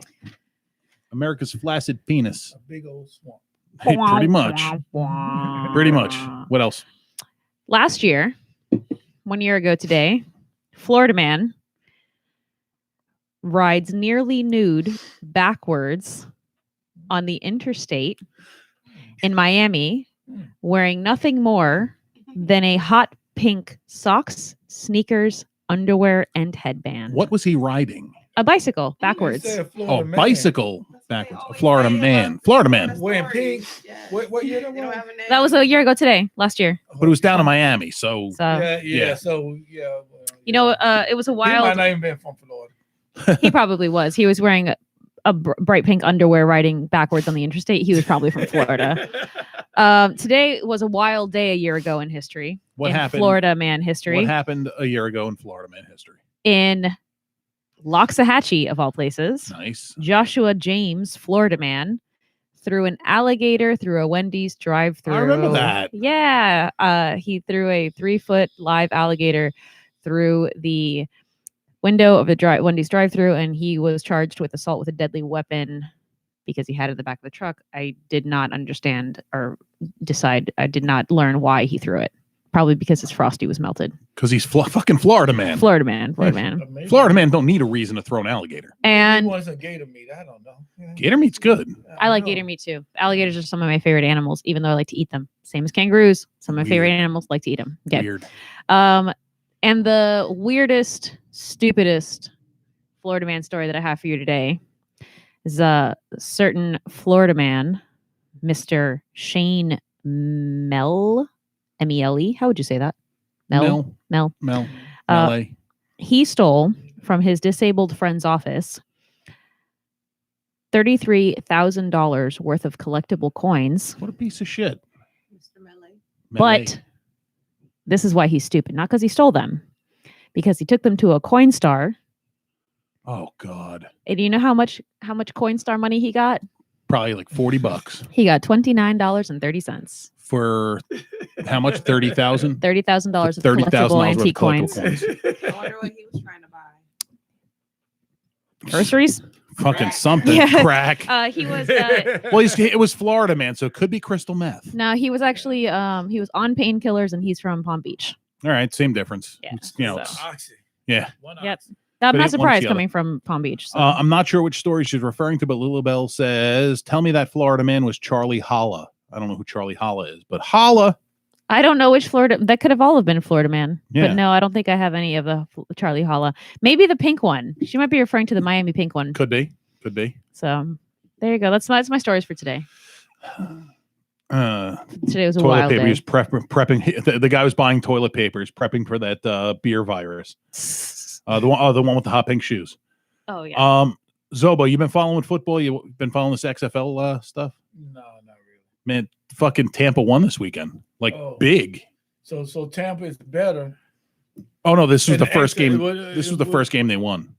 America's flaccid penis. A big old swamp. Hey, pretty much. Pretty much. What else? Last year, 1 year ago today, Florida man rides nearly nude backwards on the interstate in Miami, wearing nothing more than a hot pink socks, sneakers, underwear, and headband. What was he riding? A bicycle backwards. Oh, bicycle backwards. A Florida man. Florida man. Wearing pink. What year that They don't was? have a name. That was a year ago today, last year. But it was down in Miami, so So Yeah. So well, you know, it was a he might wild. not even been from Florida. He probably was. He was wearing a bright pink underwear riding backwards on the interstate. He was probably from Florida. Today was a wild day a year ago in history. What in happened? Florida man history. What happened a year ago in Florida man history? In Loxahatchee, of all places, Nice. Joshua James, Florida man, threw an alligator through a Wendy's drive-through. I remember that. Yeah. He threw a 3-foot live alligator through the window of the Wendy's drive-through, and he was charged with assault with a deadly weapon because he had it in the back of the truck. I did not understand or decide. I did not learn why he threw it. Probably because his Frosty was melted. Because he's fucking Florida man. Florida man. Florida man. Amazing. Florida man don't need a reason to throw an alligator. He And wants a gator meat. I don't know. Yeah. Gator meat's good. I like don't know. gator meat too. Alligators are some of my favorite animals, even though I like to eat them. Same as kangaroos. Some of my favorite Weird. animals like to eat them. Okay. Weird. And the weirdest, stupidest Florida man story that I have for you today is a certain Florida man, Mr. Shane Mel, M-E-L-E. How would you say that? Mel. Mel. Uh, Melee. He stole from his disabled friend's office $33,000 worth of collectible coins. What a piece of shit. Mr. Melee. Melee. But this is why he's stupid. Not because he stole them, because he took them to a Coinstar. Oh God. And do you know how much Coinstar money he got? Probably like $40 He got $29.30. for how much? 30,000? $30,000 of $30,000 collectible worth of antique collectible coins. I wonder what he was trying to buy. Groceries? Fucking something. Yeah. Crack. He was Well, it was Florida man, so it could be crystal meth. no, he was actually he was on painkillers and he's from Palm Beach. All right, same difference. Yeah, It's, you know, so- it's- Oxy. yeah. One Yep. oxy. I'm But not it- one surprised or the other. coming from Palm Beach. So. I'm not sure which story she's referring to, but Lila Bell says, "Tell me that Florida man was Charlie Holla." I don't know who Charlie Holla is, but Holla. I don't know which Florida that could have all have been Florida man. Yeah. But no, I don't think I have any of the Charlie Holla. Maybe the pink one. She might be referring to the Miami pink one. Could be. So there you go. That's my stories for today. Today was a Toilet wild paper. day. He's prepping. The guy was buying toilet paper. He's prepping for that beer virus. The one with the hot pink shoes. Oh yeah. Zoe Boe, you been following football? You been following this XFL stuff? No, not really. Man, fucking Tampa won this weekend. Like Oh. big. So Tampa is better. Oh no, this was And the first actually, game. it This was the first game they won.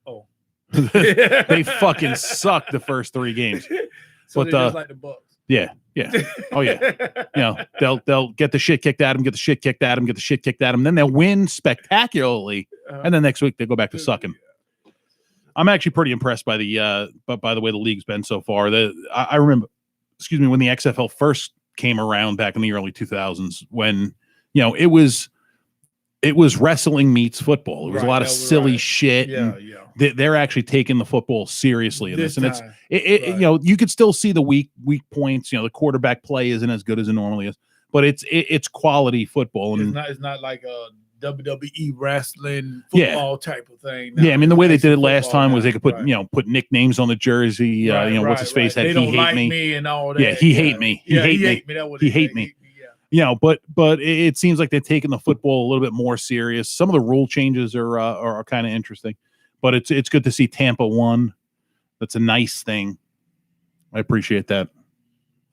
Oh. They fucking sucked the first 3 games. So But, they're just like the Bucks. Yeah. Oh yeah. You know, they'll get the shit kicked at them, get the shit kicked at them, get the shit kicked at them, then they'll win spectacularly, and then next week they go back to sucking. I'm actually pretty impressed by the by the way the league's been so far. I remember, when the XFL first came around back in the early 2000s, when it was wrestling meets football. It was a Right, lot of that was silly right. shit. Yeah, and yeah. they're actually taking the football seriously in this, and it's time. it, Right. you could still see the weak points. The quarterback play isn't as good as it normally is, but it's quality football. And It's not like a WWE wrestling Yeah. football type of thing. yeah, I mean the way they did it last Football time was now, they could put right. put nicknames on the jersey. Right, What's his face right. had They he don't hate like me. and all that. Yeah, he hate me. He Yeah, hate me. hate me. That was He it. hate me. Yeah. But it seems like they're taking the football a little bit more serious. Some of the rule changes are kind of interesting, but it's good to see Tampa won. That's a nice thing. I appreciate that.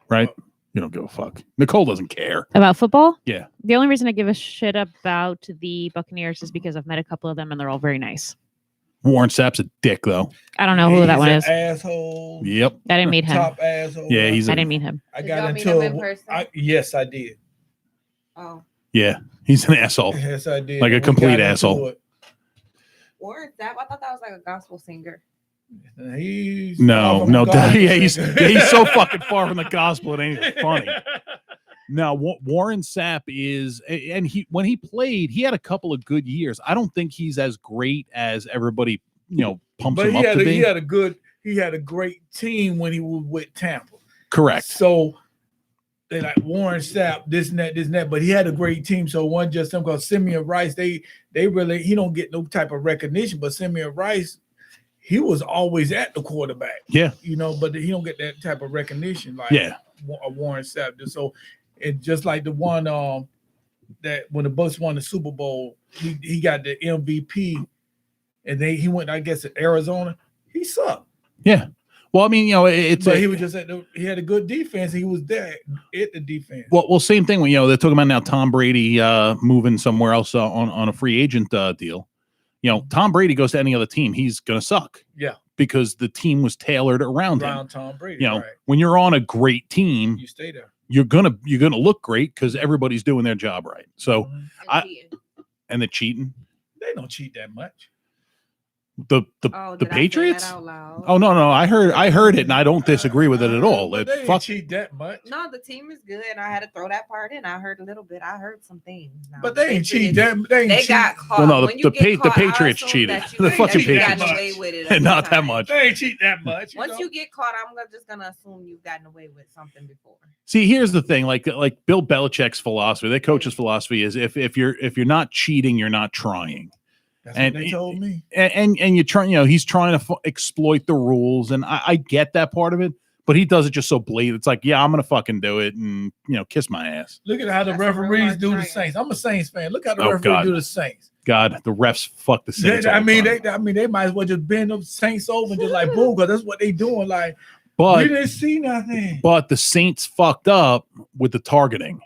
Right? You don't give a fuck. Nicole doesn't care about football. Yeah. The only reason I give a shit about the Buccaneers is because I've met a couple of them and they're all very nice. Warren Sapp's a dick, though. I don't know who that one is. Asshole. Yep. I didn't meet him. Top asshole. Yeah, I didn't meet him. I Did got y'all into meet him in person? Yes, I did. Oh, Yeah, he's an asshole. Yes, I did. Like a We complete got into asshole. it. Warren Sapp. I thought that was like a gospel singer. He's No, far from no, a gospel yeah, he's singer. so fucking far from the gospel. It ain't funny. Now, Warren Sapp is, and when he played, he had a couple of good years. I don't think he's as great as everybody, pumps But him up to be. he had a great team when he was with Tampa. Correct. So they like Warren Sapp, this and that, but he had a great team. So one just him because Simeon Rice, they really he don't get no type of recognition, but Simeon Rice, he was always at the quarterback. Yeah. But he don't get that type of recognition like Warren Sapp did. So it just like the one that when the Bucs won the Super Bowl, he got the MVP, and he went, I guess, to Arizona. He sucked. Yeah. Well, I mean, he was just he had a good defense. He was there at the defense. Well, same thing when they're talking about now Tom Brady moving somewhere else on a free agent deal. Tom Brady goes to any other team, he's gonna suck. Yeah, because the team was tailored around him. Tom Brady. Right. When you're on a great team, you stay there. You're gonna look great because everybody's doing their job right. So, And the cheating. They don't cheat that much. The Patriots? Oh no, I heard it and I don't disagree with it at all. They didn't cheat that much. No, the team is good. I had to throw that part in. I heard a little bit. I heard some things. Now, but they ain't cheat that. They got caught. Well, no, when you get the caught, Patriots cheated. The fucking Patriots. Gotten away with it Not that much. They ain't cheat that much. Once you get caught, I'm just gonna assume you've gotten away with something before. See, here's the thing: like Bill Belichick's philosophy, their coach's philosophy is if you're not cheating, you're not trying. That's what they told me. And you're trying, he's trying to exploit the rules, and I get that part of it, but he does it just so blatant. It's like, yeah, I'm gonna fucking do it, and kiss my ass. Look at how the referees do the Saints. I'm a Saints fan. Look how the referees do the Saints. God, the refs fuck the Saints. They might as well just bend the Saints over and just like boom, because that's what they doing. Like, but we didn't see nothing. But the Saints fucked up with the targeting.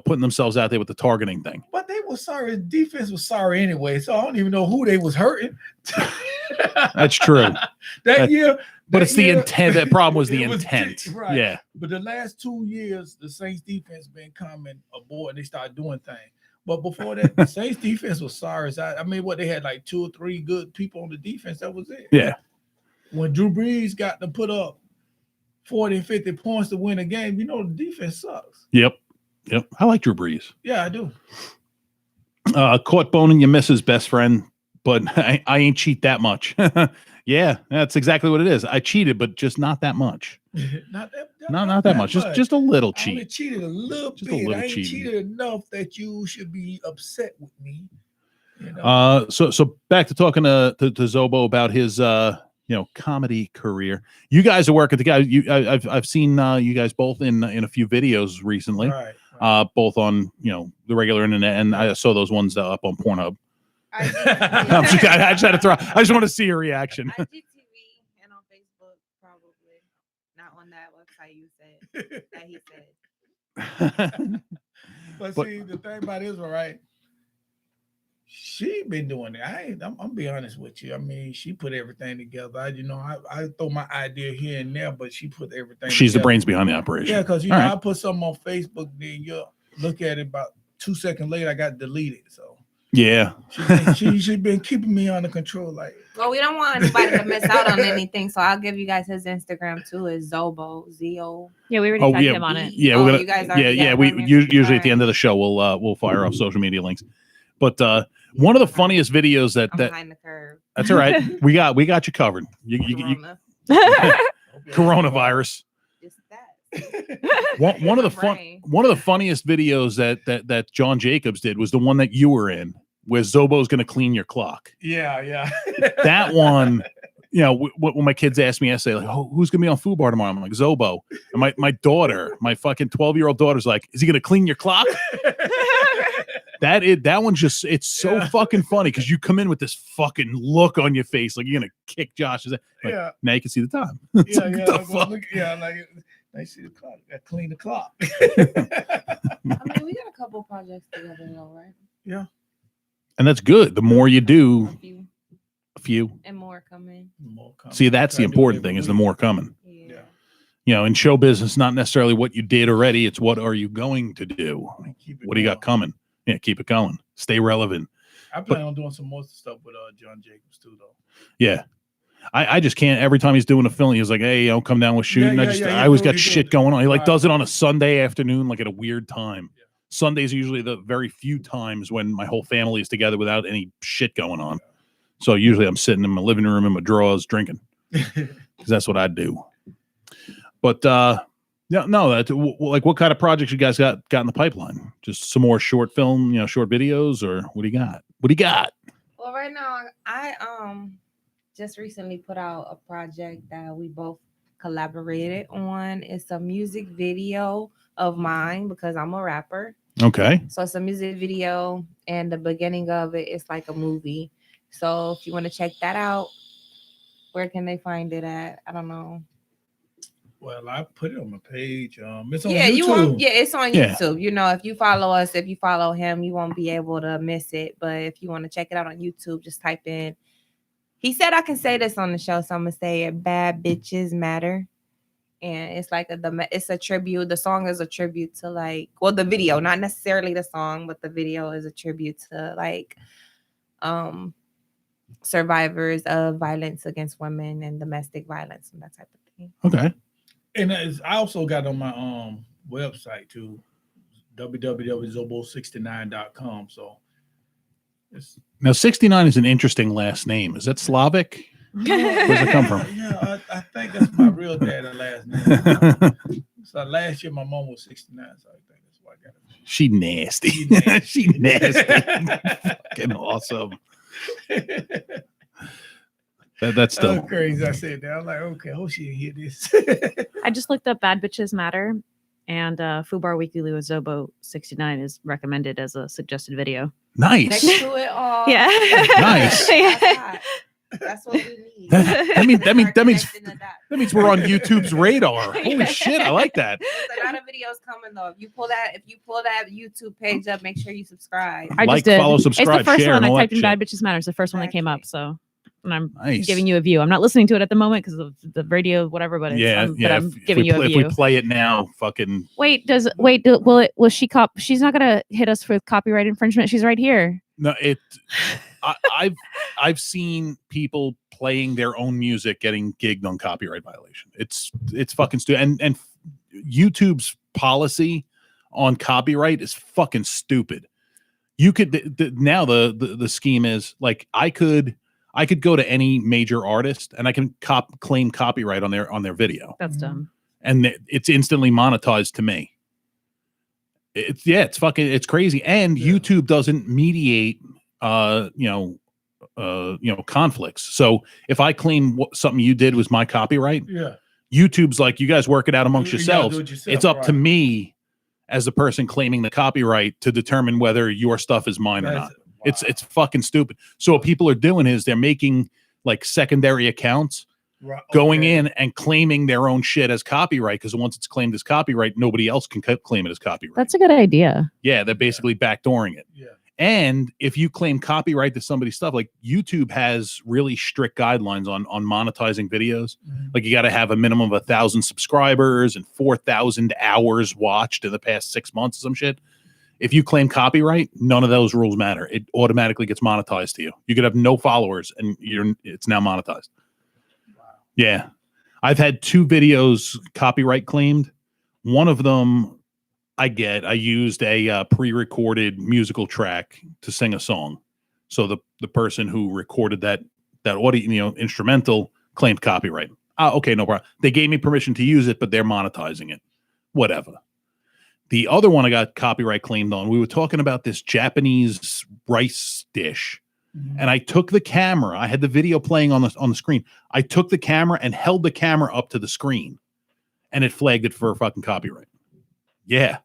Putting themselves out there with the targeting thing. But they were sorry. Defense was sorry anyway, so I don't even know who they was hurting. That's true. year. But it's the intent. That problem was the intent. Right. Yeah. But the last 2 years, the Saints defense been coming aboard and they started doing things. But before that, the Saints defense was sorry. I mean, they had like 2 or 3 good people on the defense. That was it. Yeah. When Drew Brees got to put up 40, 50 points to win a game, the defense sucks. Yep. I like Drew Brees. Yeah, I do. Caught boning your missus' best friend, but I ain't cheat that much. Yeah, that's exactly what it is. I cheated, but just not that much. not that much. Just a little cheat. I only cheated a little bit. I ain't cheated enough that you should be upset with me. So back to talking to Zoe Boe about his comedy career. You guys are working together. I've seen you guys both in a few videos recently. Right. Both on the regular internet, and I saw those ones up on Pornhub. I just had to throw. I just want to see your reaction. I did TV and on Facebook, probably not on that website you said that he said. But see, the thing about it is, all right. She been doing it. I'm be honest with you. I mean, she put everything together. I throw my idea here and there, but she put everything. She's together. the brains behind the operation. Yeah, because I put something on Facebook, then you look at it about 2 seconds later, I got deleted. So yeah, she been keeping me under control. Like, well, we don't want anybody to miss out on anything, so I'll give you guys his Instagram too. Is Zoe Boe, Z-O. Yeah, we already tagged him on it. Yeah, we're gonna. You guys We usually at the end of the show we'll fire off social media links, but one of the funniest videos that behind the curve. That's all right. We got you covered. You coronavirus. Just that. One of the funniest videos that John Jacobs did was the one that you were in, where Zoe Boe's going to clean your clock. Yeah. That one you know, when my kids ask me, I say like, "Oh, who's gonna be on Food Bar tomorrow?" I'm like, Zoe Boe. And my daughter, my fucking 12-year-old daughter's like, "Is he gonna clean your clock?" That one's just, it's so fucking funny because you come in with this fucking look on your face like you're gonna kick Josh's ass. Like, Yeah. now you can see the time. Yeah, It's like, yeah. the Like, fuck? look, yeah, like I see the clock. I clean the clock. I mean, we got a couple projects together though, right? Yeah. And that's good. The more you do, A few a few. and more coming. More coming. See, that's the Try to do it important every thing is the week. more coming. Yeah. You know, in show business, not necessarily what you did already. It's what are you going to do? Keep it What do you got going. coming? Yeah, keep it going. Stay relevant. I plan on doing some more stuff with John Jacobs too, though. Yeah. I just can't. Every time he's doing a film, he's like, "Hey, I'll come down with shooting." Yeah, he I always do- got he shit do. going on. He like Right. does it on a Sunday afternoon, like at a weird time. Yeah. Sundays are usually the very few times when my whole family is together without any shit going on. So usually I'm sitting in my living room in my drawers drinking because that's what I do. But no, that like what kind of projects you guys got in the pipeline? Just some more short film, you know, short videos, or what do you got? What do you got? Well, right now I just recently put out a project that we both collaborated on. It's a music video of mine because I'm a rapper. Okay. So it's a music video, and the beginning of it is like a movie. So if you want to check that out, where can they find it at? I don't know. Well, I put it on my page. It's on Yeah, YouTube. it's on Yeah. YouTube. You know, if you follow us, if you follow him, you won't be able to miss it. But if you want to check it out on YouTube, just type in. He said I can say this on the show, so I'm gonna say it. Bad Bitches Matter. And it's like it's a tribute. The song is a tribute to the video, not necessarily the song, but the video is a tribute to survivors of violence against women and domestic violence and that type of thing. Okay. And I also got on my website too, www.zobo69.com. So it's Now 69 is an interesting last name. Is that Slavic? Where's it come from? Yeah, I think that's my real dad's last name. So last year my mom was 69, so I think that's why I got it. She nasty. She nasty. She nasty. Fucking awesome. That's still Oh, crazy. I said that. I'm like, okay, I hope she didn't hear this. I just looked up Bad Bitches Matter, and Fubar Weekly with Zoe Boe 69 is recommended as a suggested video. Next nice. to it all. Yeah. Nice. That's hot. That's what we need. That means Connecting the dots. that means we're on YouTube's radar. Holy shit, I like that. There's a lot of videos coming though. If you pull that YouTube page up, make sure you subscribe. I Like, just did. follow, subscribe, It's the first share, one and I all typed that in. shit. Bad Bitches Matter. It's the first one that came up. Exactly. So, and I'm Nice. giving you a view. I'm not listening to it at the moment because of the radio, whatever. But Yeah, but yeah. I'm If giving you a if view. we play it now, fucking Will she she's not gonna hit us for copyright infringement. She's right here. no. I've seen people playing their own music getting gigged on copyright violation. It's fucking stupid. And YouTube's policy on copyright is fucking stupid. You could now the scheme is like I could go to any major artist and I can claim copyright on their video, That's dumb. and it's instantly monetized to me. It's crazy. And Yeah. YouTube doesn't mediate conflicts. So if I claim something you did was my copyright, Yeah. YouTube's like, you guys work it out amongst You gotta yourselves. do it yourself, It's up to right. me as the person claiming the copyright to determine whether your stuff is mine or not. Wow. It's fucking stupid. So what people are doing is they're making like secondary accounts, Right, going okay. in and claiming their own shit as copyright, because once it's claimed as copyright, nobody else can claim it as copyright. That's a good idea. Yeah, they're basically backdooring it. Yeah. And if you claim copyright to somebody's stuff, like YouTube has really strict guidelines on monetizing videos. Mhm. Like you got to have a minimum of 1,000 subscribers and 4,000 hours watched in the past 6 months or some shit. If you claim copyright, none of those rules matter. It automatically gets monetized to you. You could have no followers and it's now monetized. Wow. Yeah. I've had 2 videos copyright claimed. One of them I used a pre-recorded musical track to sing a song. So the person who recorded that audio, instrumental claimed copyright. Okay, no problem. They gave me permission to use it, but they're monetizing it. Whatever. The other one I got copyright claimed on, we were talking about this Japanese rice dish And I took the camera. I had the video playing on the screen. I took the camera and held the camera up to the screen, and it flagged it for fucking copyright. Yeah,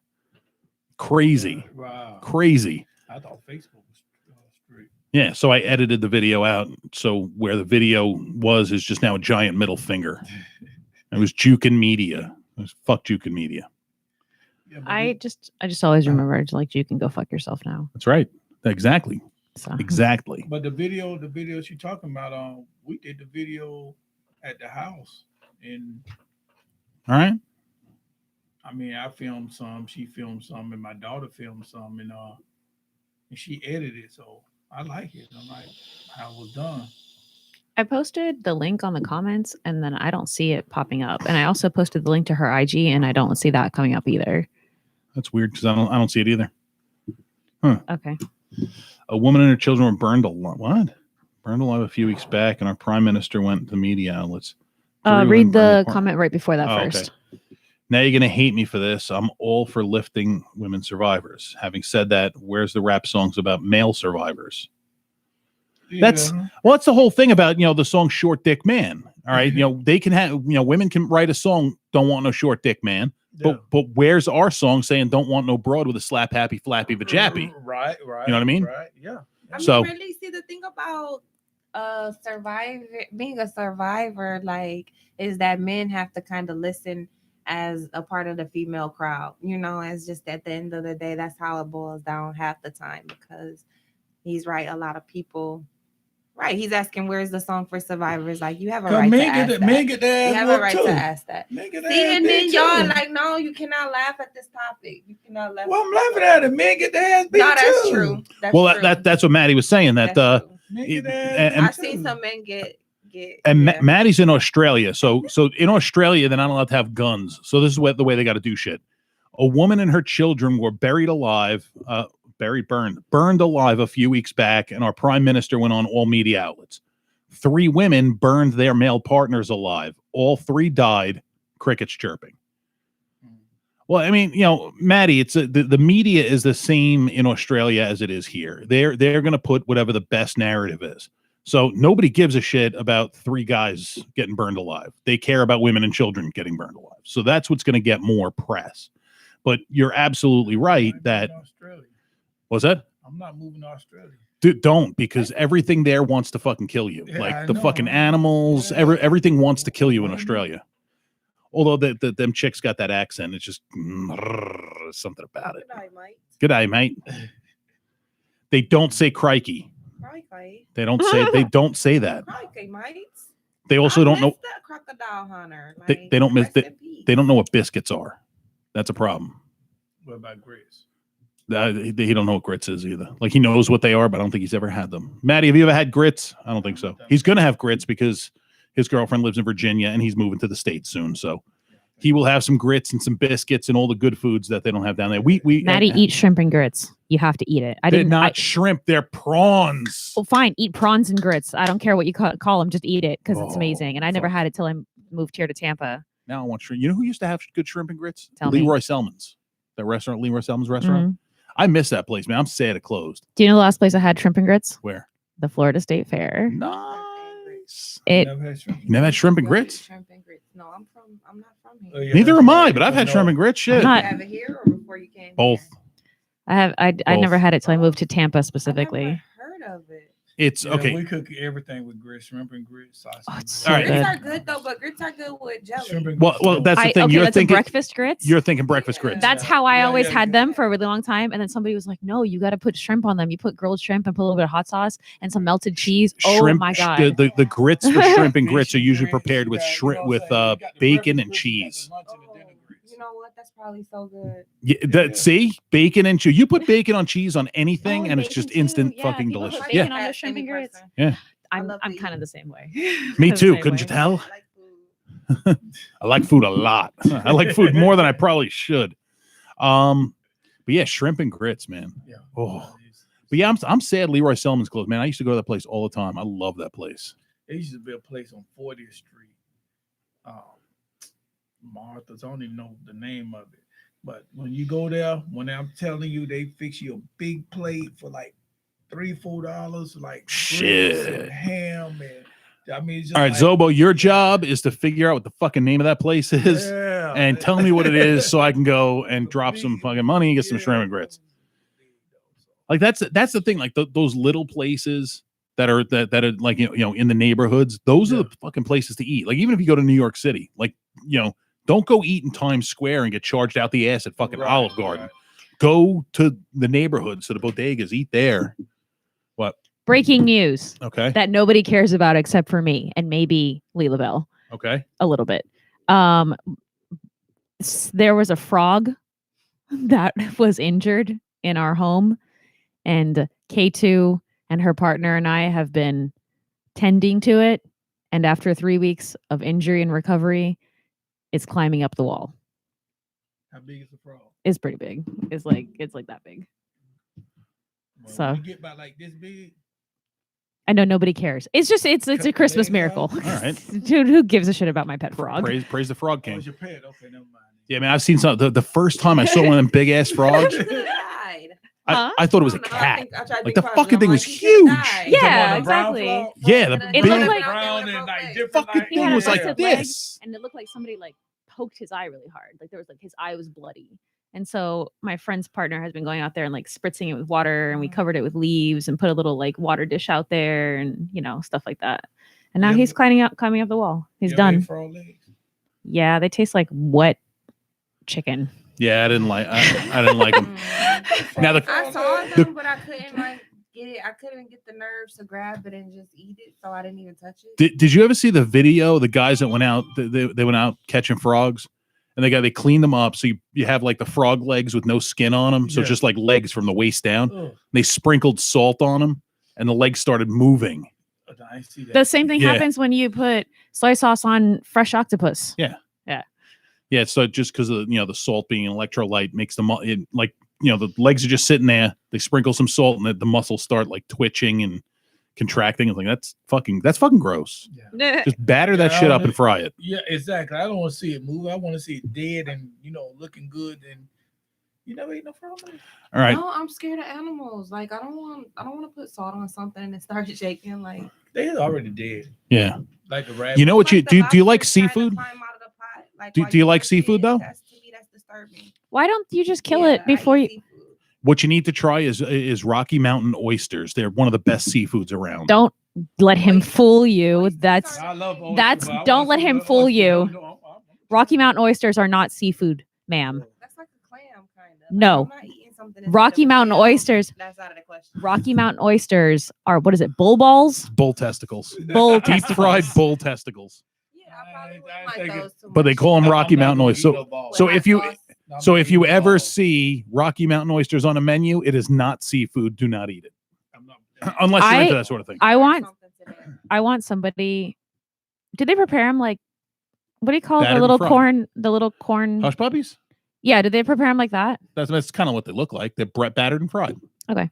crazy, Wow. crazy. I thought Facebook was straight. Yeah, so I edited the video out. So where the video was is just now a giant middle finger. It was Jukin Media. It was fuck Jukin Media. Yeah, but I just always remember to like you can go fuck yourself now. That's right. Exactly. So Exactly. But the videos you're talking about, we did the video at the house, and All right. I mean, I filmed some, she filmed some, and my daughter filmed some, and she edited. So I like it. I like how it was done. I posted the link on the comments and then I don't see it popping up. And I also posted the link to her IG and I don't see that coming up either. That's weird because I don't see it either. Okay. A woman and her children were burned alive. What? Burned alive a few weeks back, and our prime minister went to media outlets. Read the comment right before that Oh, first. okay. Now you're going to hate me for this. I'm all for lifting women survivors. Having said that, where's the rap songs about male survivors? That's the whole thing about, the song Short Dick Man. All right. They can have, women can write a song, don't want no short dick man. But where's our song saying don't want no broad with a slap happy flappy vajappy? Right. You know what I mean? Right. Yeah. So- really see the thing about being a survivor, like, is that men have to kind of listen as a part of the female crowd. It's just at the end of the day, that's how it boils down half the time, because he's right. A lot of people. Right, he's asking where's the song for survivors. Like, you have a right to ask that. Men get their You ass have a whooped right too. to ask that. Men get See, their ass and then beat y'all too. like, no, you cannot laugh at this topic. You cannot laugh. Well, I'm laughing at it. Men get their ass beat No, that's too. true. That's Well, true. that's what Maddie was saying. That That's true. Men get their and- ass I've beat seen too. some men get. and yeah. Maddie's in Australia. So in Australia, they're not allowed to have guns. So this is the way they got to do shit. A woman and her children were buried alive, burned alive a few weeks back, and our prime minister went on all media outlets. 3 women burned their male partners alive. All 3 died. Crickets chirping. Well, I mean, Maddie, it's the media is the same in Australia as it is here. They're going to put whatever the best narrative is. So nobody gives a shit about 3 guys getting burned alive. They care about women and children getting burned alive. So that's what's going to get more press. But you're absolutely right that what's that? I'm not moving to Australia. Dude, don't, because everything there wants to fucking kill you. Yeah, like I the know. fucking animals, Yeah. everything wants to kill you in Mhm. Australia. Although them chicks got that accent, it's just something about it. Good night, Mike. Good day, mate. They don't say crikey. Crikey. They don't say that. Crikey, Mike. They also don't know. The crocodile hunter. They don't miss rest in peace. They don't know what biscuits are. That's a problem. What about grits? He don't know what grits is either. Like, he knows what they are, but I don't think he's ever had them. Maddie, have you ever had grits? I don't think so. He's gonna have grits because his girlfriend lives in Virginia and he's moving to the States soon. So he will have some grits and some biscuits and all the good foods that they don't have down there. We Maddie, eat shrimp and grits. You have to eat it. They're not shrimp, they're prawns. Well, fine. Eat prawns and grits. I don't care what you call them. Just eat it because it's Oh, amazing. And I never fuck. had it till I moved here to Tampa. Now I want shrimp. You know who used to have good shrimp and grits? Tell me. Leroy Selman's. That restaurant, Leroy Selman's restaurant. Mhm. I miss that place, man. I'm sad it closed. Do you know the last place I had shrimp and grits? Where? The Florida State Fair. Nice. It Never had shrimp. You never had shrimp and grits? Shrimp and grits. No, I'm not from here. Oh, yeah. Neither am I, but I've had shrimp and grits. Shit. not- You have it here or before you came? Both. Here? I Both. never had it till I moved to Tampa I specifically. never heard of it. It's Yeah, okay. We cook everything with grits, shrimp and grits, sausage. Oh, and it's grits. so All right. Grits good. are good though, but grits are good with jelly. Shrimp and Well, grits. that's the thing. Okay, You're that's a thinking. breakfast grits. You're thinking breakfast grits. That's how I Yeah, always yeah, had yeah. them for a really long time. And then somebody was like, no, you got to put shrimp on them. You put grilled shrimp and put a little bit of hot sauce and some melted cheese. Oh Shrimp. my God. The grits for shrimp and Fish grits are and usually grits, prepared you with got- you shrimp know what with I'm saying? You got the bacon breakfast and grits, you got the cheese. lunch and the Oh, dinner grits. you know what? That's probably so good. Yeah, Yeah. see, bacon and cheese. You put bacon on cheese on anything, Oh, and it's bacon just too. instant Yeah, fucking people put delicious. bacon Yeah, on the shrimp and grits. Yeah. I'm love kind bacon. of the same way. me The too. same Couldn't way. you tell? I like food. I like food a lot. I like food more than I probably should. But yeah, shrimp and grits, man. Yeah. Oh. But yeah, I'm sad Leroy Selman's closed, man. I used to go to that place all the time. I love that place. There used to be a place on 40th Street. Martha's, I don't even know the name of it. But when you go there, when I'm telling you, they fix you a big plate for like $3-4, like grits Shit. and ham, and I mean, it's just All right, like, Zoe Boe, your job is to figure out what the fucking name of that place is yeah, and tell me what it is so I can go and drop some fucking money and get some shrimp and grits. Like that's the thing. Like those little places that are like you know in the neighborhoods. Those are the fucking places to eat. Like even if you go to New York City, like don't go eat in Times Square and get charged out the ass at fucking Olive Garden. Right. Go to the neighborhoods, to the bodegas, eat there. What? Breaking news. Okay. That nobody cares about except for me and maybe Lee LaBelle. Okay. A little bit. There was a frog that was injured in our home, and K2 and her partner and I have been tending to it. And after 3 weeks of injury and recovery, it's climbing up the wall. How big is the frog? It's pretty big. It's like that big. Well, so you get about like this big. I know nobody cares. It's a Christmas miracle. All right. Dude, who gives a shit about my pet frog? Praise the frog king. Oh, it's your pet. Okay, never mind. Yeah, man, I've seen some. The first time I saw one of them big ass frogs, I thought it was a cat. Like the fucking thing was huge. Yeah, exactly. Yeah, the It big looked like brown and like different. fucking He thing had a was like busted this. and it looked like somebody like poked his eye really hard. Like there was like his eye was bloody. And so my friend's partner has been going out there and like spritzing it with water, and we covered it with leaves and put a little like water dish out there and stuff like that. And now he's climbing up the wall. He's done. Yeah, they taste like wet chicken. Yeah, I didn't like them. Now I saw them, but I couldn't like get it. I couldn't get the nerves to grab it and just eat it, so I didn't even touch it. Did you ever see the video? The guys that went out, they went out catching frogs, and they cleaned them up. So you have like the frog legs with no skin on them, so just like legs from the waist down. They sprinkled salt on them, and the legs started moving. I see that. The same thing happens when you put soy sauce on fresh octopus. Yeah, so just because of the salt being an electrolyte makes the the legs are just sitting there. They sprinkle some salt and the muscles start like twitching and contracting. It's like that's fucking gross. Yeah. Just batter that shit up and fry it. Yeah, exactly. I don't want to see it move. I want to see it dead and looking good. And you never eat no frog legs? All right. No, I'm scared of animals. Like I don't want to put salt on something and it starts shaking. Like they're already dead. Yeah. Like a rabbit. You know what you do? Do you like seafood? Do you like seafood though? That's disturbing. Why don't you just kill it before you? What you need to try is Rocky Mountain oysters. They're one of the best seafoods around. Don't let him fool you. I love oysters, Don't let him fool you. Rocky Mountain oysters are not seafood, ma'am. That's like a clam, kind of. No. I'm not eating something Rocky Mountain oysters. That's out of the question. Rocky Mountain oysters are what is it? Bull balls? Bull testicles. Bull Deep testicles. fried bull testicles. Yeah, I probably wouldn't like those too But they much. call them Rocky Mountain oysters. So if you if you ever ever see Rocky Mountain oysters on a menu, it is not seafood. Do not eat it. Unless you're into that sort of thing. I want somebody. Did they prepare them like? What do you call it? Battered The little and fried. corn. The little corn. Hush puppies? Yeah. Did they prepare them like that? That's kind of what they look like. They're battered and fried. Okay.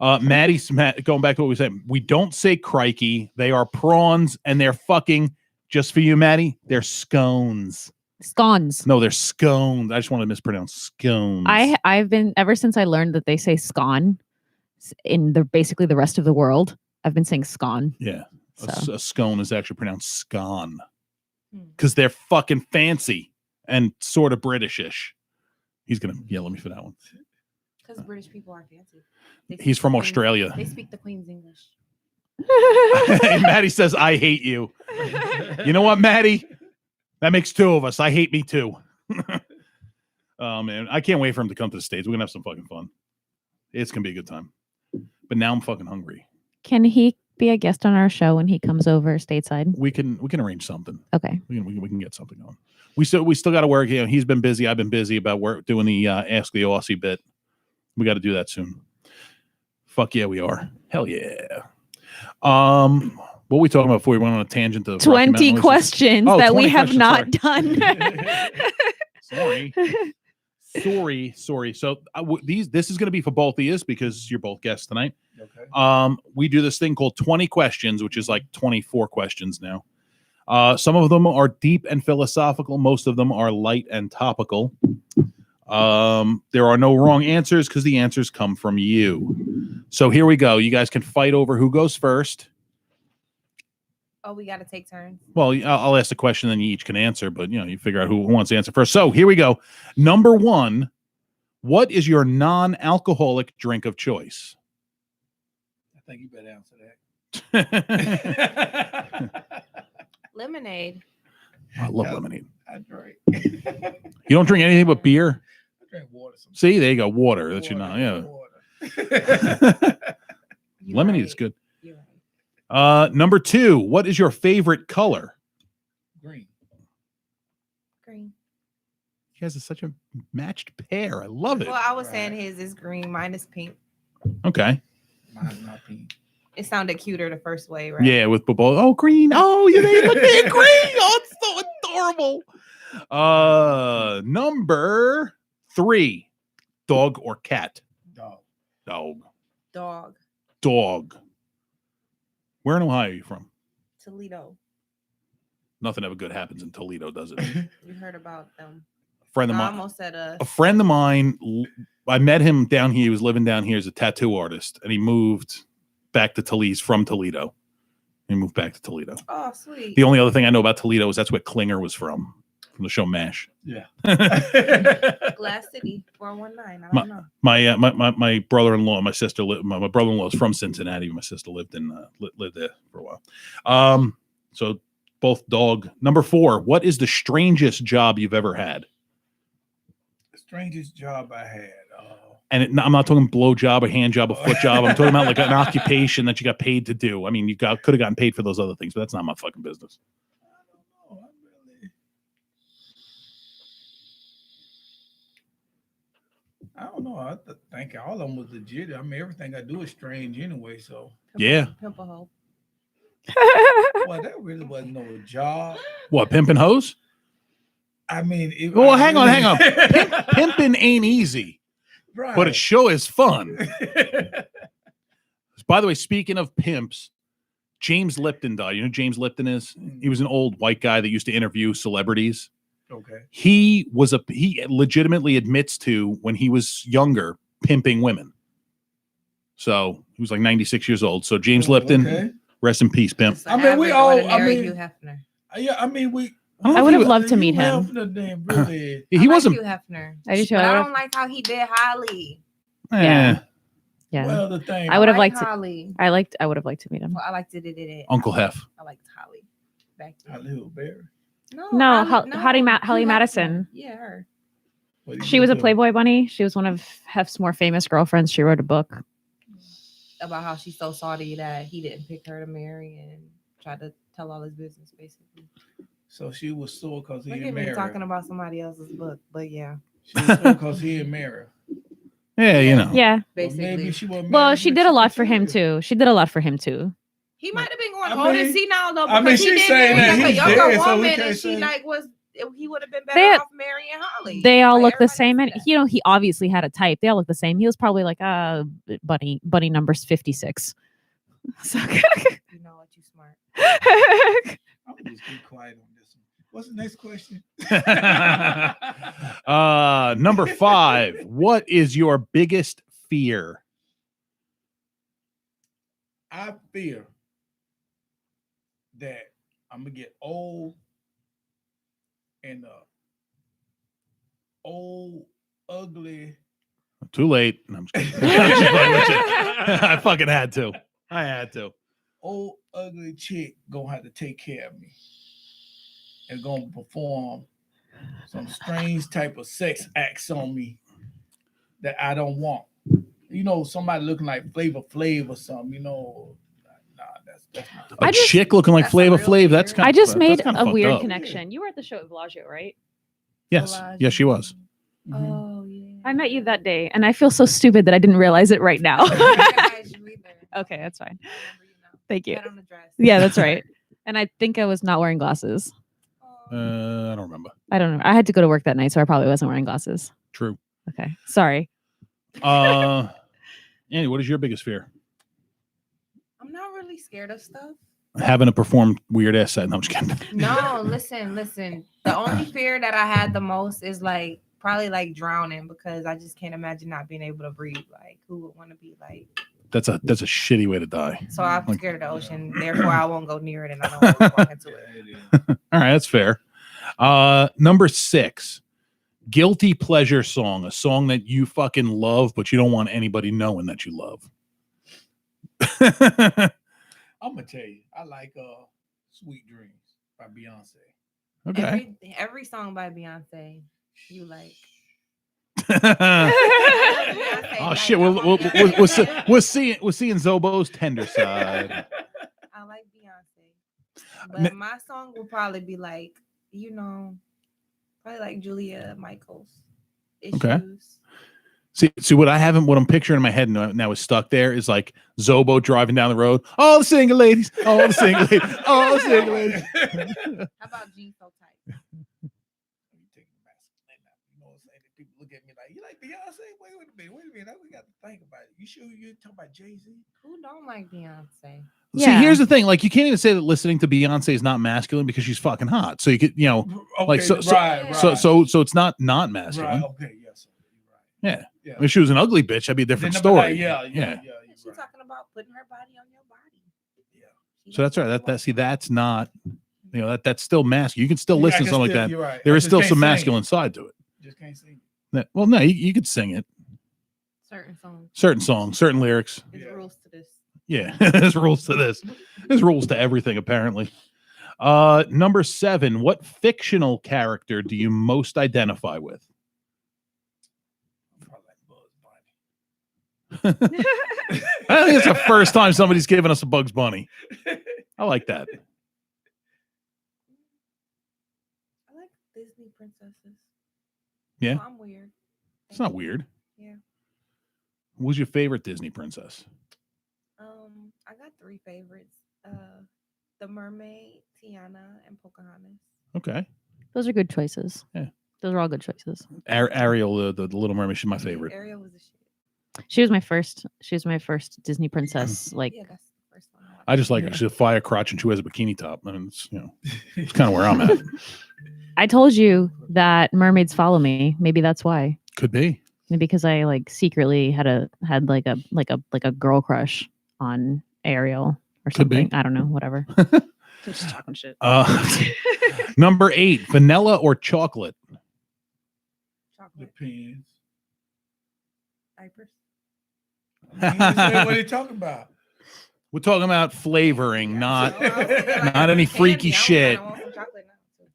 Maddie, going back to what we said, we don't say crikey. They are prawns, and they're fucking, just for you, Maddie, they're scones. Scones. No, they're scones. I just want to mispronounce scones. I've been ever since I learned that they say scone in basically the rest of the world. I've been saying scone. Yeah. So. A scone is actually pronounced scone because they're fucking fancy and sort of Britishish. He's going to yell at me for that one. Because British people are fancy. He's from Australia. They speak the Queen's English. Maddie says, I hate you. You know what, Maddie? That makes two of us. I hate me too. Oh, man. I can't wait for him to come to the States. We're going to have some fucking fun. It's going to be a good time. But now I'm fucking hungry. Can he be a guest on our show when he comes over stateside? We can arrange something. Okay. We can get something on. We still got to work. He's been busy. I've been busy about work doing the Ask the Aussie bit. We got to do that soon. Fuck yeah, we are. Hell yeah. What were we talking about before we went on a tangent to 20 questions that 20 we have questions, not done. Sorry. So this is going to be for both of you because you're both guests tonight. Okay. We do this thing called 20 questions, which is like 24 questions now. Some of them are deep and philosophical. Most of them are light and topical. There are no wrong answers because the answers come from you. So here we go. You guys can fight over who goes first. Oh, we got to take turns. Well, I'll ask the question, then you each can answer, but you figure out who wants to answer first. So here we go. Number 1, what is your non-alcoholic drink of choice? I think you better answer that. Lemonade. I love lemonade. I drink. You don't drink anything but beer? I drink water sometimes. See, there you go. Water. That's your non. Yeah. Lemonade is good. You're right. Number 2, what is your favorite color? Green. Green. You guys are such a matched pair. I love it. Well, I was Right. saying his is green, mine is pink. Okay. Mine's not pink. It sounded cuter the first way, right? Yeah, with football. Oh, green. Oh, you made it green. Oh, it's so adorable. Number 3, dog or cat? Dog. Dog. Dog. Where in Ohio are you from? Toledo. Nothing ever good happens in Toledo, does it? You heard about them. Friend of I mine. almost said A friend of mine, I met him down here. He was living down here as a tattoo artist, and he moved back to Toledo. He's from Toledo. He moved back to Toledo. Oh, sweet. The only other thing I know about Toledo is that's where Klinger was from the show MASH. Yeah. Glass City 419. I don't know. My brother-in-law, my sister, my brother-in-law is from Cincinnati. My sister lived there for a while. So both dog. Number 4, what is the strangest job you've ever had? The strangest job I had. I'm not talking blow job, a hand job, a foot job. I'm talking about like an occupation that you got paid to do. I mean, could have gotten paid for those other things, but that's not my fucking business. I don't know. I think all of them was legit. I mean, everything I do is strange anyway. So, Yeah. Pimple hoe. well, that really wasn't no job. What, pimping hoes? I mean, Well, hang on. Pimping ain't easy. Right. But it sure is fun. By the way, speaking of pimps, James Lipton died. You know who James Lipton is? He was an old white guy that used to interview celebrities. Okay. He legitimately admits to, when he was younger, pimping women. So he was like 96 years old. So James Lipton, Okay. rest in peace, pimp. Just I mean, we all- ordinary I mean- Hugh Hefner. Yeah, I mean, we. I would have loved to meet him. Really, He I wasn't. like Hugh Hefner. I do too. But I I would've- don't like how he did Holly. Yeah. Yeah. Well, the thing. I would have like liked to. Holly. I would have liked to meet him. Well, I liked it. Uncle Hef. I liked Holly. Back then. Holly Berry. No, Holly Hugh Madison. Hefner. Yeah, her. She was a Playboy bunny. She was one of Hef's more famous girlfriends. She wrote a book. About how she's so salty that he didn't pick her to marry and tried to tell all his business, basically. So she was sore because he Look didn't at me marry. talking about somebody else's book, but yeah, She was sore because he didn't marry. her. Yeah, you know. Yeah. Well, basically. maybe she wasn't Well, married, she but did a lot for was. him too. She did a lot for him too. He might have been going I old and mean- senile though, I because mean, he she's didn't saying marry that like a he's younger dead, so we woman, can't and she say- like was. He would have been better They- off marrying Holly. They all Like, look the everybody same, said and that. he obviously had a type. They all look the same. He was probably like bunny number's 56. So You know what? You smart. I'm just be quiet on this one. What's the next question? Number 5. What is your biggest fear? I fear that I'm gonna get old and old, ugly. Too late. No, I'm just kidding. I'm just playing with you. I fucking had to. I had to. Old ugly chick gonna have to take care of me and gonna perform some strange type of sex acts on me that I don't want. You know, somebody looking like Flavor Flav or something. You know, nah, that's not. A I just- chick looking like That's a Flavor real Flav. That's fear. kind I of. just made kinda a fucked weird up. connection. You were at the show at Bellagio, right? Yes. Yes, she was. Mhm. Oh yeah. I met you that day, and I feel so stupid that I didn't realize it right now. I didn't recognize you either. Okay, that's fine. I remember you now. Thank you. Had on the dress. Yeah, that's right. And I think I was not wearing glasses. Oh. I don't remember. I don't know. I had to go to work that night, so I probably wasn't wearing glasses. True. Okay, sorry. Andy, what is your biggest fear? I'm not really scared of stuff. Having to perform weird ass set. No, I'm just kidding. No, listen. The only fear that I had the most is like probably like drowning because I just can't imagine not being able to breathe. Like, who would want to be like? That's a shitty way to die. So I'm Like- scared of the ocean. Therefore, I won't go near it, and I don't really walk into it. All right, that's fair. Number 6, guilty pleasure song, a song that you fucking love, but you don't want anybody knowing that you love. I'm gonna tell you, I like "Sweet Dreams" by Beyonce. Okay. Every song by Beyonce you like. Oh shit! We're seeing Zoe Boe's tender side. I like Beyonce, but my song will probably be like, probably like Julia Michaels. Issues. Okay. See what I'm picturing in my head now is stuck there is like Zoe Boe driving down the road. All the single ladies, all the single ladies, all the single ladies. How about Jeans So Tight? People look at me like, you like Beyonce? Wait a minute. We got to think about it. You sure you talking about Jay-Z? Who don't like Beyonce? See, Yeah. here's the thing. Like, you can't even say that listening to Beyonce is not masculine because she's fucking hot. So you could, like, so it's not masculine. Right. Okay. Yes. You're right. Yeah. If she was an ugly bitch, that'd be a different story. Yeah. She's talking about putting her body on your body. Yeah. So that's right. That's not, that's still masculine. You can still listen to something like that. You're right. There is still some masculine side to it. Just can't sing. Well, no, you could sing it. Certain songs, certain lyrics. There's rules to this. Yeah, there's rules to this. There's rules to everything, apparently. Number 7, what fictional character do you most identify with? I think it's the first time somebody's given us a Bugs Bunny. I like that. I like Disney princesses. Yeah? So I'm weird. It's not weird. Yeah. Who's your favorite Disney princess? I got 3 favorites. The Mermaid, Tiana, and Pocahontas. Okay. Those are good choices. Yeah. Those are all good choices. Ariel, the Little Mermaid, she's my favorite. Ariel was a shit. She was my first Disney princess. Like, Yeah, that's the first one. I just like her. She's a fire crotch and she wears a bikini top. And it's, it's kind of where I'm at. I told you that mermaids follow me. Maybe that's why. Could be. Maybe because I like secretly had a girl crush on Ariel or Could be. something. I don't know. Whatever. Just talking shit. Number 8, vanilla or chocolate? Chocolate Depends. diapers. What are you talking about? We're talking about flavoring, not So I was thinking, like, not any candy. freaky I shit. want some chocolate now, too.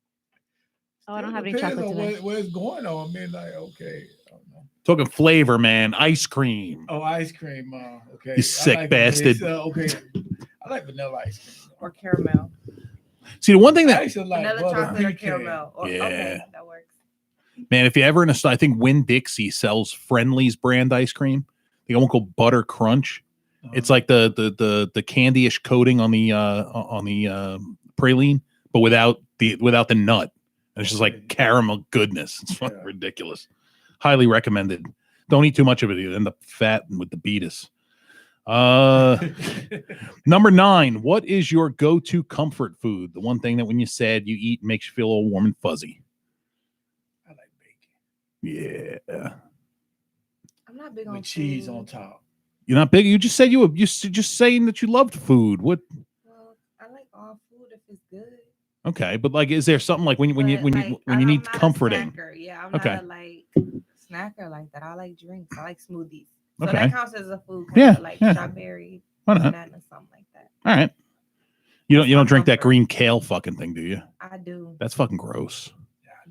Oh, I don't have any Depends chocolate on today. what it's going on. I mean, like, okay. I don't know. Talking flavor, man. Ice cream. Oh, ice cream. Okay. You sick I like bastard. Okay. I like vanilla ice cream. Or caramel. See, the one thing I that, actually like Vanilla butter chocolate or pecan. caramel. Or, Yeah. Okay, that works. man, if you ever in a store, I think Winn-Dixie sells Friendly's brand ice cream. They got one called Butter Crunch. It's like the candy-ish coating on the praline, but without the nut. And it's just like caramel goodness. It's fucking Yeah. ridiculous. Highly recommended. Don't eat too much of it. You end up fat with the beatus. Number 9. What is your go-to comfort food? The one thing that when you're sad, you eat makes you feel all warm and fuzzy. I like bacon Yeah. I'm not big on with cheese food. on top. You're not big. You just said you just saying that you loved food. What? Well, I like all food if it's good. Okay, but like, is there something like when you But, like, I'm need not a comforting? snacker. Yeah, I'm Okay. not a like snacker like that. I like drinks. I like smoothies. So Okay. that counts as a food. Yeah, Like yeah. strawberry, Why not? banana, something like that. All right. You don't drink that comfort. green kale fucking thing, do you? I do. That's fucking gross.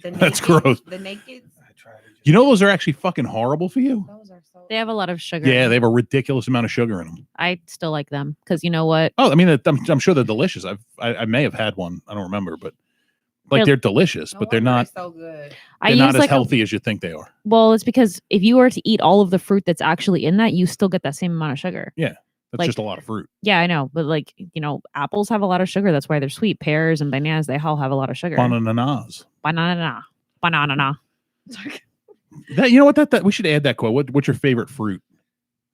The That's nakeds- gross. The nakeds, I tried it. You know those are actually fucking horrible for you. those are so. They have a lot of sugar. Yeah, they have a ridiculous amount of sugar in them. I still like them because you know what? Oh, I mean, I'm sure they're delicious. I may have had one. I don't remember, but like They're- they're delicious, No but they're wonder not. so good. I They're use not as like healthy as you think they are. well, it's because if you were to eat all of the fruit that's actually in that, you still get that same amount of sugar. That's like- just a lot of fruit. Yeah, I know, but like apples have a lot of sugar. That's why they're sweet. Pears and bananas, they all have a lot of sugar. Bananas. Banana. Sorry. That you know what that we should add that quote. What's your favorite fruit?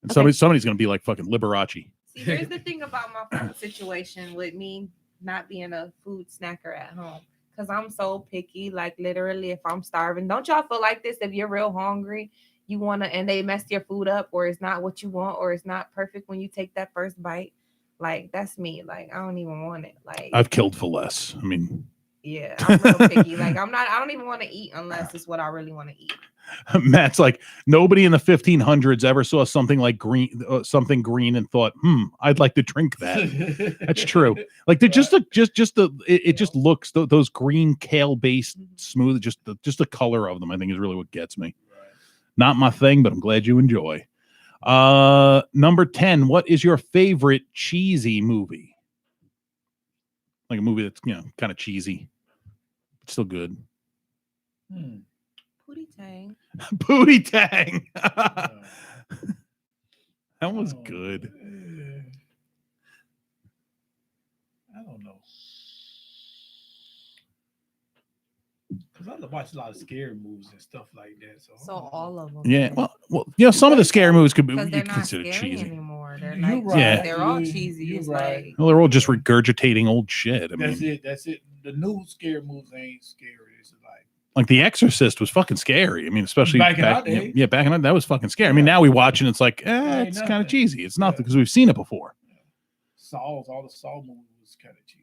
And Okay. somebody's gonna be like fucking Liberace. See, here's the thing about my food situation with me not being a food snacker at home. because I'm so picky. Like literally, if I'm starving, don't y'all feel like this? If you're real hungry, you wanna, and they mess your food up, or it's not what you want, or it's not perfect when you take that first bite. Like that's me. Like I don't even want it. Like I've killed for less. I mean, yeah, I'm real picky. Like I'm not. I don't even want to eat unless it's what I really want to eat. Matt's like, nobody in the 1500s ever saw something like something green and thought, I'd like to drink that. That's true. Like they're just it just looks those green kale based smooth, just the color of them, I think, is really what gets me. Not my thing, but I'm glad you enjoy. Number 10, what is your favorite cheesy movie? Like a movie that's, kind of cheesy, but still good. Pootie Tang. Pootie Tang. That was good. I don't know. Because I watch a lot of scary movies and stuff like that. So all of them. Yeah. Well, some of the scary movies could be because they're not considered scary cheesy anymore. They're You're like, right. they're all You- cheesy. you're It's right. like, Well, they're all just regurgitating old shit. I That's mean, it. That's it. The new scary movies ain't scary. It's like The Exorcist was fucking scary. I mean, especially Back in our day. Yeah, back in that was fucking scary. I mean, Yeah. now we watch and it's like, ain't it's kind of nothing. cheesy. It's nothing Yeah. because we've seen it before. all the Saw movies was kind of cheesy.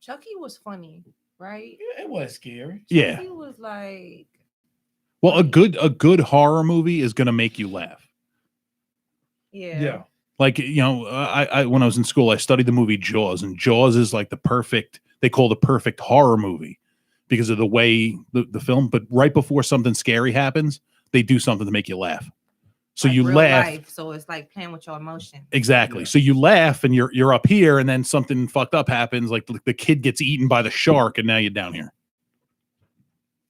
Chucky was funny, right? Yeah, it was scary. Yeah. Chucky was like, Well, a good horror movie is going to make you laugh. yeah. Like, I when I was in school, I studied the movie Jaws, and Jaws is like they call the perfect horror movie because of the way the film, but right before something scary happens, they do something to make you laugh. So Like you real laugh. life, so it's like playing with your emotions. Exactly. Yeah. So you laugh and you're up here, and then something fucked up happens, like the kid gets eaten by the shark, and now you're down here.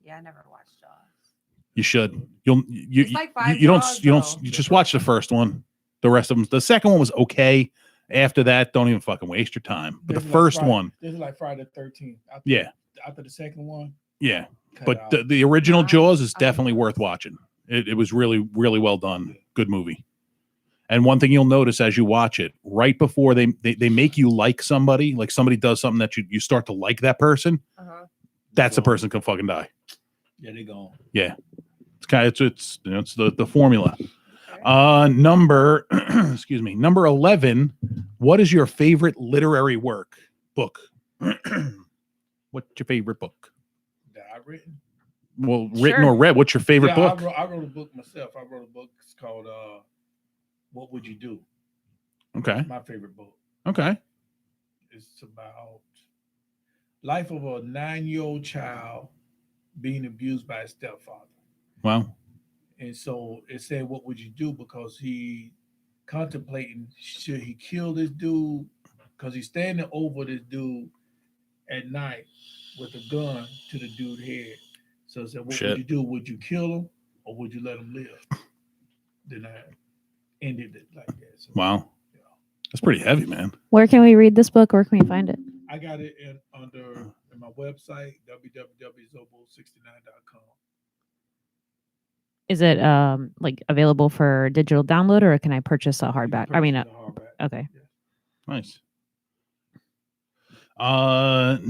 Yeah, I never watched Jaws. You should. It's like five you don't Jaws, you don't though. you just watch the first one. The rest of them. The second one was okay. After that, don't even fucking waste your time. But the first one, This is like Friday the 13th. yeah, After the second one. yeah. cut But out. the original Nah, Jaws is I definitely don't worth watching. It was really, really well done. Good movie. And one thing you'll notice as you watch it, right before they make you like somebody does something that you start to like that person, that's the person can fucking die. Yeah, they gone. Yeah. It's kind of it's the formula. Number excuse me, number 11. What is your favorite literary book? What's your favorite book? That I written. Well, written or read. What's your favorite book? I wrote a book myself. I wrote a book. It's called What Would You Do? Okay. It's my favorite book. Okay. It's about life of a 9-year-old child being abused by his stepfather. Wow. And so it said, what would you do? Because he contemplating, should he kill this dude? Because he's standing over this dude at night with a gun to the dude's head. So it said, what would you do? Would you kill him or would you let him live? Then I ended it like that. So, wow. yeah. That's pretty heavy, man. Where can we read this book? Where can we find it? I got it in my website, www.zobo69.com. Is it like available for digital download, or can I purchase a hardback? I mean, Hardback. okay. Nice. Annie,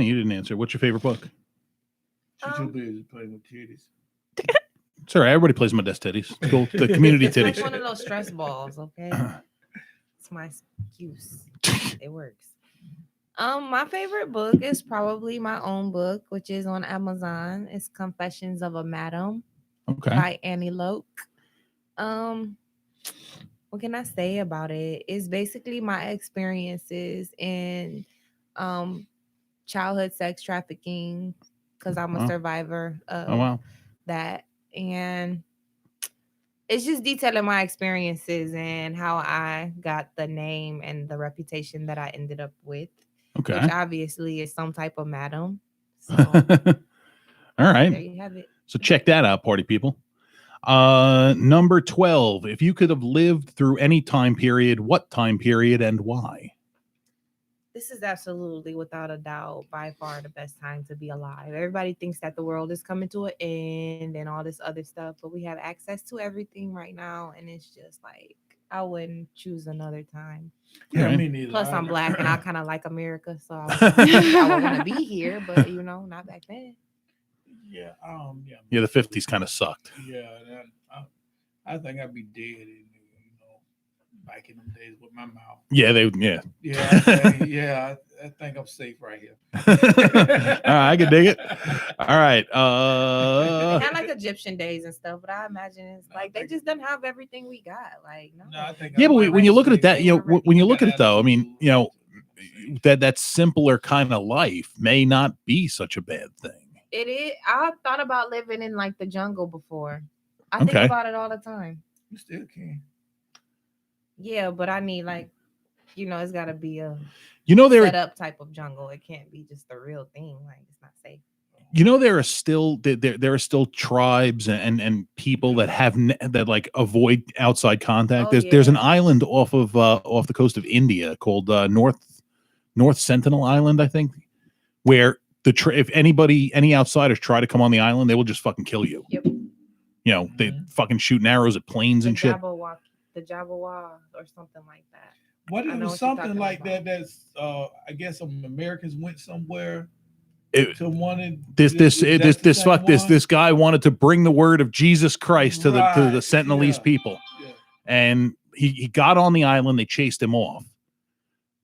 you didn't answer. What's your favorite book? She's too busy playing with titties. It's all right. Everybody plays my desk titties. It's cool. The community It's like titties. one of those stress balls, okay? It's my excuse. It works. My favorite book is probably my own book, which is on Amazon. It's Confessions of a Madam Okay. by Annie Loke. What can I say about it? It's basically my experiences in childhood sex trafficking, because I'm a survivor of that. And it's just detailing my experiences and how I got the name and the reputation that I ended up with. Okay. Which obviously is some type of madam. So all right. there you have it. So check that out, party people. Number 12. If you could have lived through any time period, what time period and why? This is absolutely, without a doubt, by far the best time to be alive. Everybody thinks that the world is coming to an end and all this other stuff, but we have access to everything right now, and it's just like I wouldn't choose another time. Yeah, Right. me neither. Plus, I'm I- black and I kind of like America, so I would want to be here, but not back then. Yeah, Yeah, the 50s kind of sucked. yeah. I think I'd be dead back in them days with my mouth. Yeah, Yeah, I think I'm safe right here. All right, I can dig it. All right. They had like Egyptian days and stuff, but I imagine it's No, like they just don't have everything we got. Like, no. No, I think Yeah, I'm but when you look at it, that They wanna when you You look at gotta it though, I have mean, that simpler kind of life may not be such a bad thing. It is. I thought about living in like the jungle before. I think Okay. about it all the time. You still can. Yeah, but I need like, it's got to be a There set up type of jungle. It can't be just the real thing. Like, it's not safe. there are still tribes and people that that like avoid outside contact. Oh, There's an yeah. island off the coast of India called North Sentinel Island, I think, where if any outsiders try to come on the island, they will just fucking kill you. Yep. They fucking shooting arrows at planes and shit. The Jabberwock or something like that. What I it know was what you're something talking like about. that. That's I guess some Americans went somewhere It- to one of this guy wanted to bring the word of Jesus Christ to the Right, Sentinelese yeah. people, Yeah. and he got on the island. They chased him off.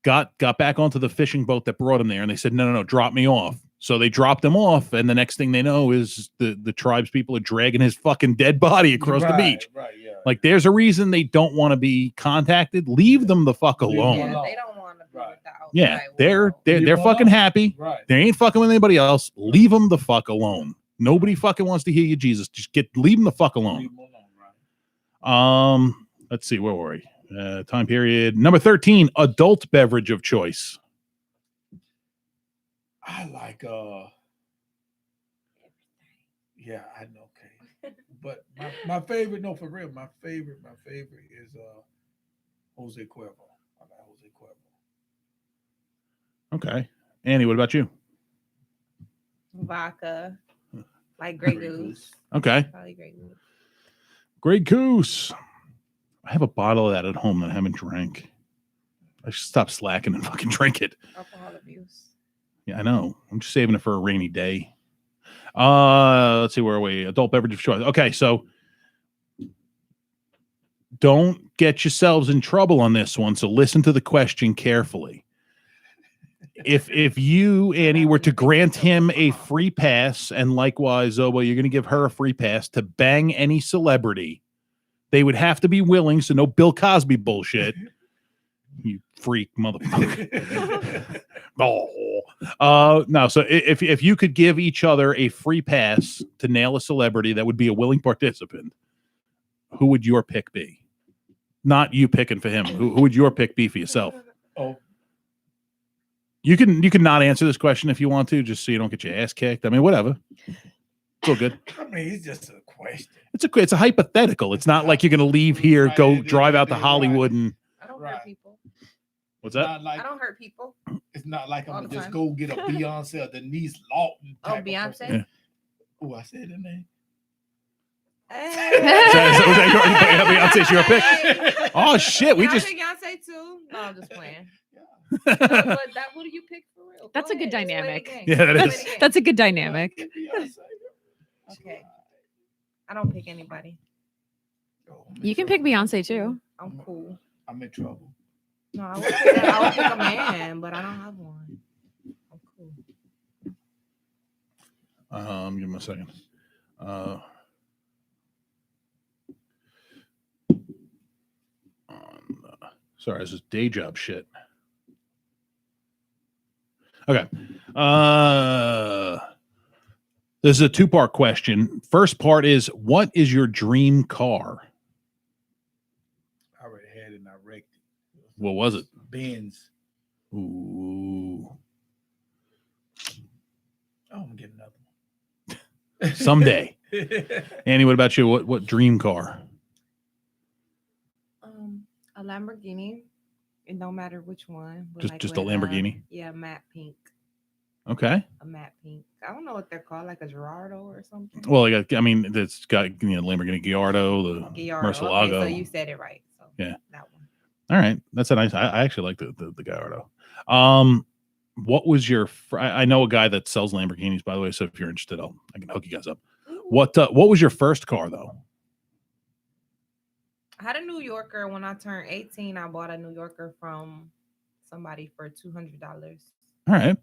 Got back onto the fishing boat that brought him there, and they said, no, drop me off. So they dropped him off, and the next thing they know is the tribes people are dragging his fucking dead body across the beach. Right, yeah. Like, there's a reason they don't want to be contacted. Leave them the fuck Leave them alone. Yeah, alone. they don't want to be Right. with the outside Yeah, they're world. they're Leave they're them fucking alone. happy. Right. They ain't fucking with anybody else. Leave them the fuck alone. Nobody fucking wants to hear you, Jesus. Just leave them the fuck alone. Leave them alone, right. Let's see, where were we? Time period number 13. Adult beverage of choice. I like yeah, I know, okay. But my favorite, no, for real, my favorite is Jose Cuervo. I like Jose Cuervo. Okay, Annie, what about you? Vodka, like Grey Grey Goose. Okay, Probably Grey Goose. Grey Goose. I have a bottle of that at home that I haven't drank. I should stop slacking and fucking drink it. Alcohol abuse. Yeah, I know. I'm just saving it for a rainy day. Let's see, where are we? Adult beverage of choice. Okay, so don't get yourselves in trouble on this one. So listen to the question carefully. If you, Annie, were to grant him a free pass, and likewise, Zoe, you're going to give her a free pass to bang any celebrity, they would have to be willing. So no Bill Cosby bullshit. You freak motherfucker. No. So if you could give each other a free pass to nail a celebrity that would be a willing participant, who would your pick be? Not you picking for him. Who would your pick be for yourself? Oh, You can not answer this question if you want to, just so you don't get your ass kicked. I mean, whatever. It's all good. I mean, it's just a question. It's a hypothetical. It's not like you're going to leave here, Right, go it is, drive out to it is, Hollywood, and I don't Right. hurt people. what's that? Not like, I don't hurt people. it's not like All I'm the gonna just time. go get a Beyonce or Denise Lawton. Oh, type of Beyonce? person. Yeah. Oh, I said the name. Beyonce's your pick? Oh shit, we Y'all just pick Beyonce too? No, I'm just playing. But that, what do you pick for real? That's Go a good ahead, let's play the dynamic. game. Yeah, that Let's is. play the game. That's a good dynamic. Beyonce. Okay. I don't pick anybody. Oh, I'm in You can pick trouble. Beyonce too. I'm cool. I'm in trouble. No, I would pick a man, but I don't have one. I'm cool. Give me a second. Sorry, this is day job shit. Okay. This is a two-part question. First part is, what is your dream car? I already had it and I wrecked it. What was it? Benz. Ooh. Oh, I'm gonna get another one. Someday. Annie, what about you? What dream car? A Lamborghini. It don't matter which one. but Just a with, Lamborghini? Yeah, matte pink. Okay. A matte pink. I don't know what they're called, like a Gerardo or something. Well, I mean, it's got Lamborghini Gallardo, the Gallardo. Murcielago. Okay, so you said it right. So Yeah. That one. All right, that's a nice. I actually like the Gallardo. What was your? I know a guy that sells Lamborghinis, by the way. So if you're interested, I can hook you guys up. What was your first car though? I had a New Yorker when I turned 18. I bought a New Yorker from somebody for $200. All right.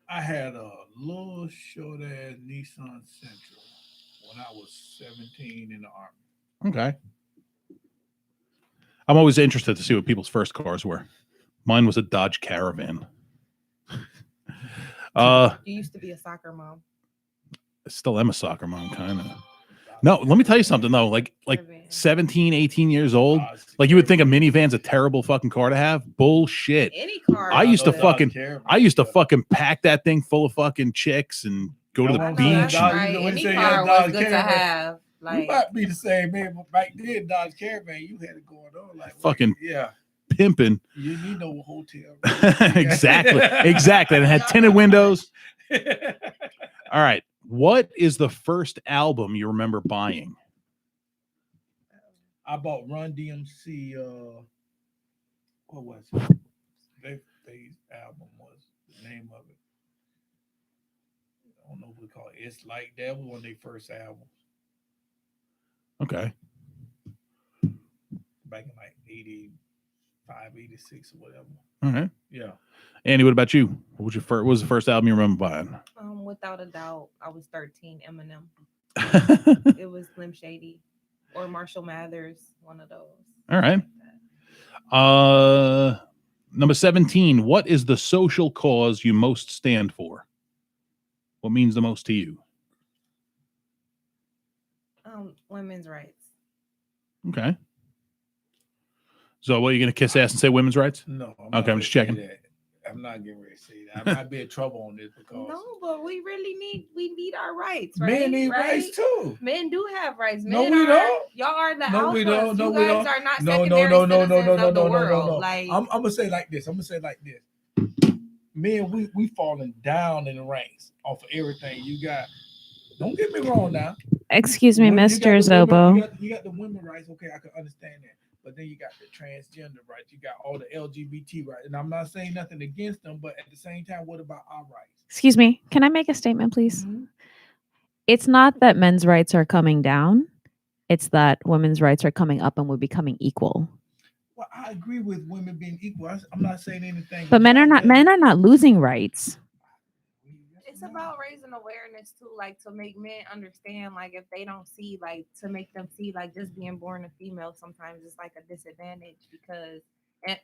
I had a little short ass Nissan Sentra when I was 17 in the Army. Okay. I'm always interested to see what people's first cars were. Mine was a Dodge Caravan. You used to be a soccer mom. I still am a soccer mom, kind of. No, let me tell you something though. Like 17, 18 years old. Like you would think a minivan's a terrible fucking car to have. Bullshit. Any car. I used to fucking pack that thing full of fucking chicks and go to the I know beach. that's right. Any car was good to have. You might be the same man, but back then Dodge Caravan, you had it going on like fucking yeah. Pimping. You need no hotel. Exactly. And it had tinted windows. All right. What is the first album you remember buying? I bought Run DMC. What was it? Their album was the name of it. I don't know what we call it. It's Like That was one of their first albums. Okay. Back in like 85, 86 or whatever. All right. Yeah. Andy, what about you? What was the first album you remember buying? Without a doubt, I was 13. Eminem. It was Slim Shady or Marshall Mathers, one of those. All right. Number 17. What is the social cause you most stand for? What means the most to you? Women's rights. Okay. So, what are you going to kiss ass and say women's rights? No. I'm just checking. I'm not getting ready to say that. I might be in trouble on this because no, but we need our rights, right? Men need rights too. Men do have rights. No, we don't. Y'all are the no, alphas. We don't. No, you we guys don't. are not no, secondary no, citizens of the no, world. no. Like I'm gonna say like this. Men, we falling down in the ranks off of everything. You got. Don't get me wrong now. Excuse me, Mr. Zoe Boe. You got the women rights. Okay, I can understand that. But then you got the transgender rights. You got all the LGBT rights. And I'm not saying nothing against them, but at the same time, what about our rights? Excuse me. Can I make a statement, please? Mm-hmm. It's not that men's rights are coming down. It's that women's rights are coming up and we're becoming equal. Well, I agree with women being equal. I'm not saying anything. But men are not losing rights. It's about raising awareness too, like to make men understand, like if they don't see, like to make them see, like just being born a female sometimes is like a disadvantage because, and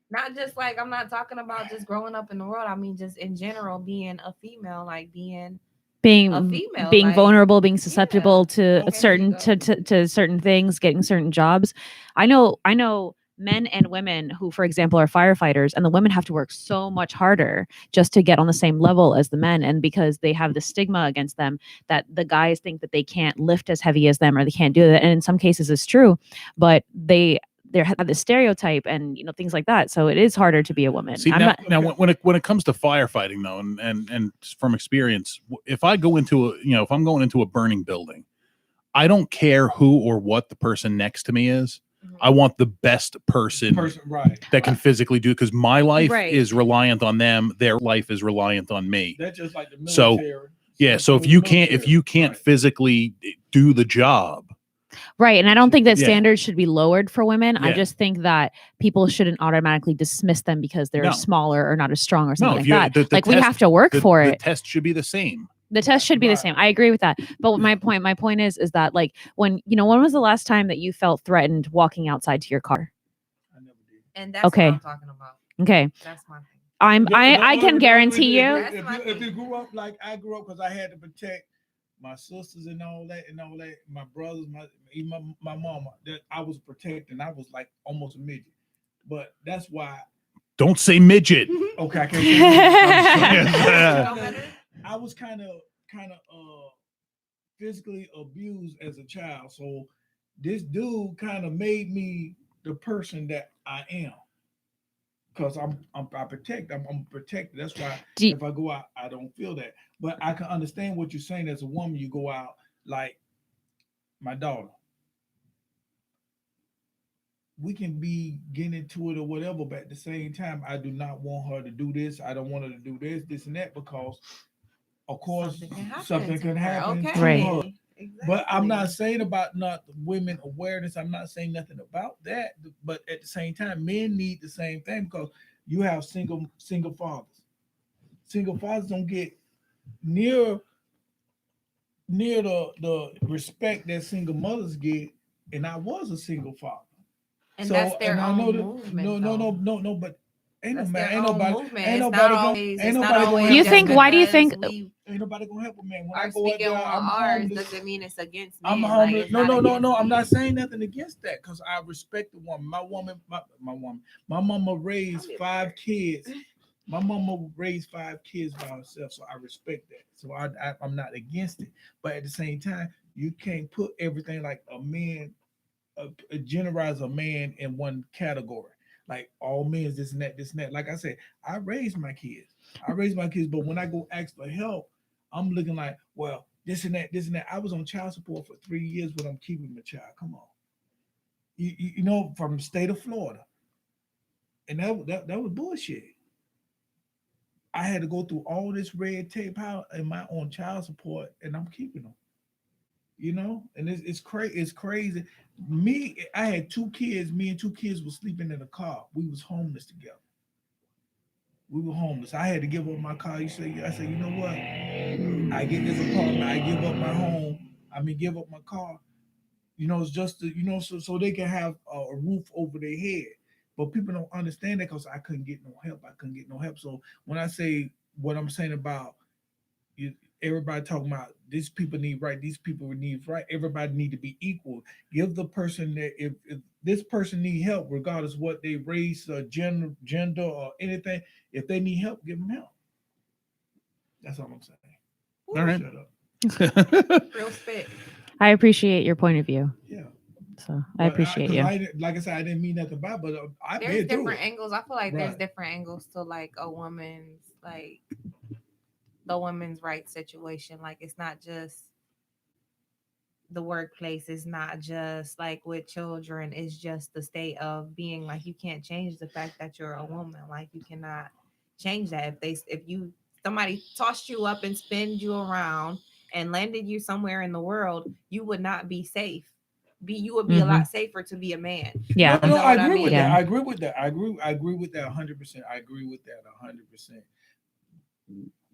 not just like I'm not talking about just growing up in the world. I mean just in general being a female, like being a female, being like, vulnerable, being susceptible to Okay, certain to certain things, getting certain jobs. I know men and women who, for example, are firefighters, and the women have to work so much harder just to get on the same level as the men. And because they have the stigma against them that the guys think that they can't lift as heavy as them or they can't do that. And in some cases it's true, but they have the stereotype and things like that. So it is harder to be a woman. See, now when it comes to firefighting though, and from experience, if I go into if I'm going into a burning building, I don't care who or what the person next to me is. I want the best person right. that can physically do it because my life is reliant on them. Their life is reliant on me. That's just like the military. So if you can't physically do the job. Right. And I don't think that standards should be lowered for women. Yeah. I just think that people shouldn't automatically dismiss them because they're smaller or not as strong or something like that. We have to work for it. The test should be the same. The test should be the same. I agree with that. But my point is that like when was the last time that you felt threatened walking outside to your car? I never did. And that's what I'm talking about. Okay. That's my thing. I can guarantee you. If you grew up like I grew up, because I had to protect my sisters and all that, my brothers, even my mama, that I was protecting. I was like almost a midget. But that's why. Don't say midget. Okay, I can't say midget. I was kind of physically abused as a child. So this dude kind of made me the person that I am. Because I'm protected. I'm protected. That's why if I go out, I don't feel that. But I can understand what you're saying as a woman. You go out like my daughter. we can be getting into it or whatever, but at the same time, I do not want her to do this. I don't want her to do this and that, because of course something can happen to Right. her. But I'm not Exactly. saying about not women awareness. I'm not saying nothing about that. But at the same time, men need the same thing, because you have single fathers. Single fathers don't get near the respect that single mothers get. And I was a single father. And that's their and I own know that movement. no, but ain't That's no man, their ain't own nobody, movement. ain't It's nobody not gonna, always. ain't It's not nobody gonna always. help You that think? man. Why do you because think? we Ain't nobody gonna help a man. When I are go out speaking there, on I'm ours homeless. doesn't mean it's against I'm men. Like, homeless. it's No, not no. against I'm men. not saying nothing against that, because I respect the woman. My woman. My mama raised 5 kids. My mama raised 5 kids by herself, so I respect that. So I'm not against it. But at the same time, you can't put everything like a man, generalize a man in one category. Like all men is this and that, this and that. Like I said, I raised my kids. But when I go ask for help, I'm looking like, well, this and that, this and that. I was on child support for 3 years when I'm keeping my child. Come on. You know, from the state of Florida. And that was bullshit. I had to go through all this red tape out in my own child support, and I'm keeping them. You know, and it's crazy. It's crazy. I had 2 kids. Me and 2 kids were sleeping in a car. We was homeless together. We were homeless. I had to give up my car. I said, you know what? I get this apartment. I give up my home. Give up my car. You know, it's just so they can have a roof over their head. But people don't understand that, because I couldn't get no help. So when I say what I'm saying about you, everybody talking about these people need right, these people need right. Everybody need to be equal. Give the person that if this person need help, regardless what they race, gender, or anything. If they need help, give them help. That's all I'm saying. All right. Shut up. Real spit. I appreciate your point of view. Yeah. So I appreciate you. Like I said, I didn't mean nothing about it, but I've There's been through different it. angles. I feel like there's Right. different angles to like a woman's like the women's rights situation. Like, it's not just the workplace, is not just like with children, it's just the state of being. Like, you can't change the fact that you're a woman. Like, you cannot change that. If you somebody tossed you up and spinned you around and landed you somewhere in the world, you would not be safe. You would be a lot safer to be a man. Yeah. No, I what I agree with mean? that. Yeah. I agree with that. I agree with that 100%. I agree with that 100%.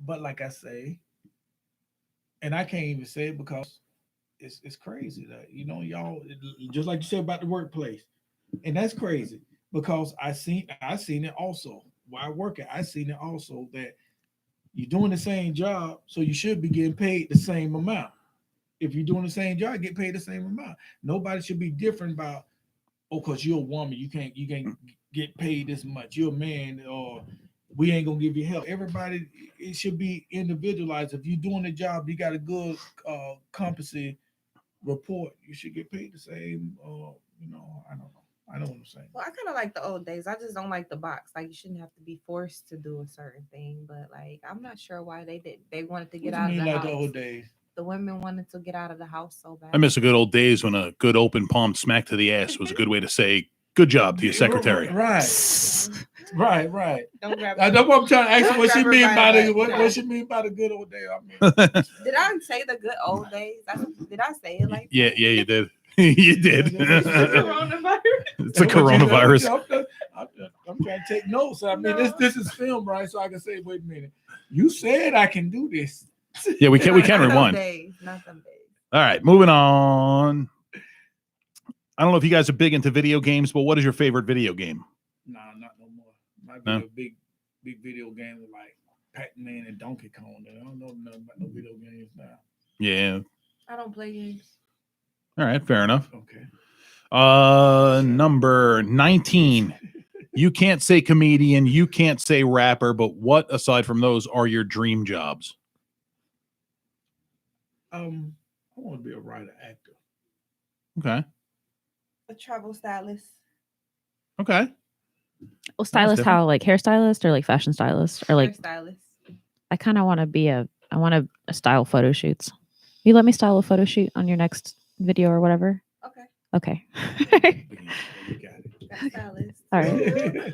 But like I say, and I can't even say it because it's crazy that y'all, just like you said about the workplace, and that's crazy because I seen it also while working. I seen it also that you're doing the same job, so you should be getting paid the same amount. If you're doing the same job, get paid the same amount. Nobody should be different about, because you're a woman, you can't get paid this much. You're a man, or we ain't gonna give you help. Everybody, it should be individualized. If you're doing the job, you got a good competency report, you should get paid the same. I don't know. I know what I'm saying. Well, I kind of like the old days. I just don't like the box. Like, you shouldn't have to be forced to do a certain thing. But like, I'm not sure why they did. They wanted to get What you out of mean the like house. the old days? The women wanted to get out of the house so bad. I miss the good old days when a good open palm smack to the ass was a good way to say good job to your secretary. Right. Don't grab. That's what I'm trying to ask you. What she Grab her mean by by the the butt. what she mean by the good old day? Did I say the good old days? Did I say it like Yeah, you did. You did. coronavirus? It's a coronavirus. I'm trying to take notes. I mean, this is film, right? So I can say, wait a minute. You said I can do this. Yeah, we can Not them rewind. days. Not them days. All right, moving on. I don't know if you guys are big into video games, but what is your favorite video game? Nah, not no more. Might be a big video game with like Pac-Man and Donkey Kong. I don't know nothing about no video games now. Yeah. I don't play games. All right, fair enough. Okay. Number 19. You can't say comedian, you can't say rapper, but what aside from those are your dream jobs? I want to be a writer actor. Okay. A travel stylist. Okay. Well, stylist, different. how, like hairstylist or like fashion stylist or like Hairstylist. I kind of want to be I want to style photo shoots. You let me style a photo shoot on your next video or whatever. Okay. Okay. You got it. Stylist. All right.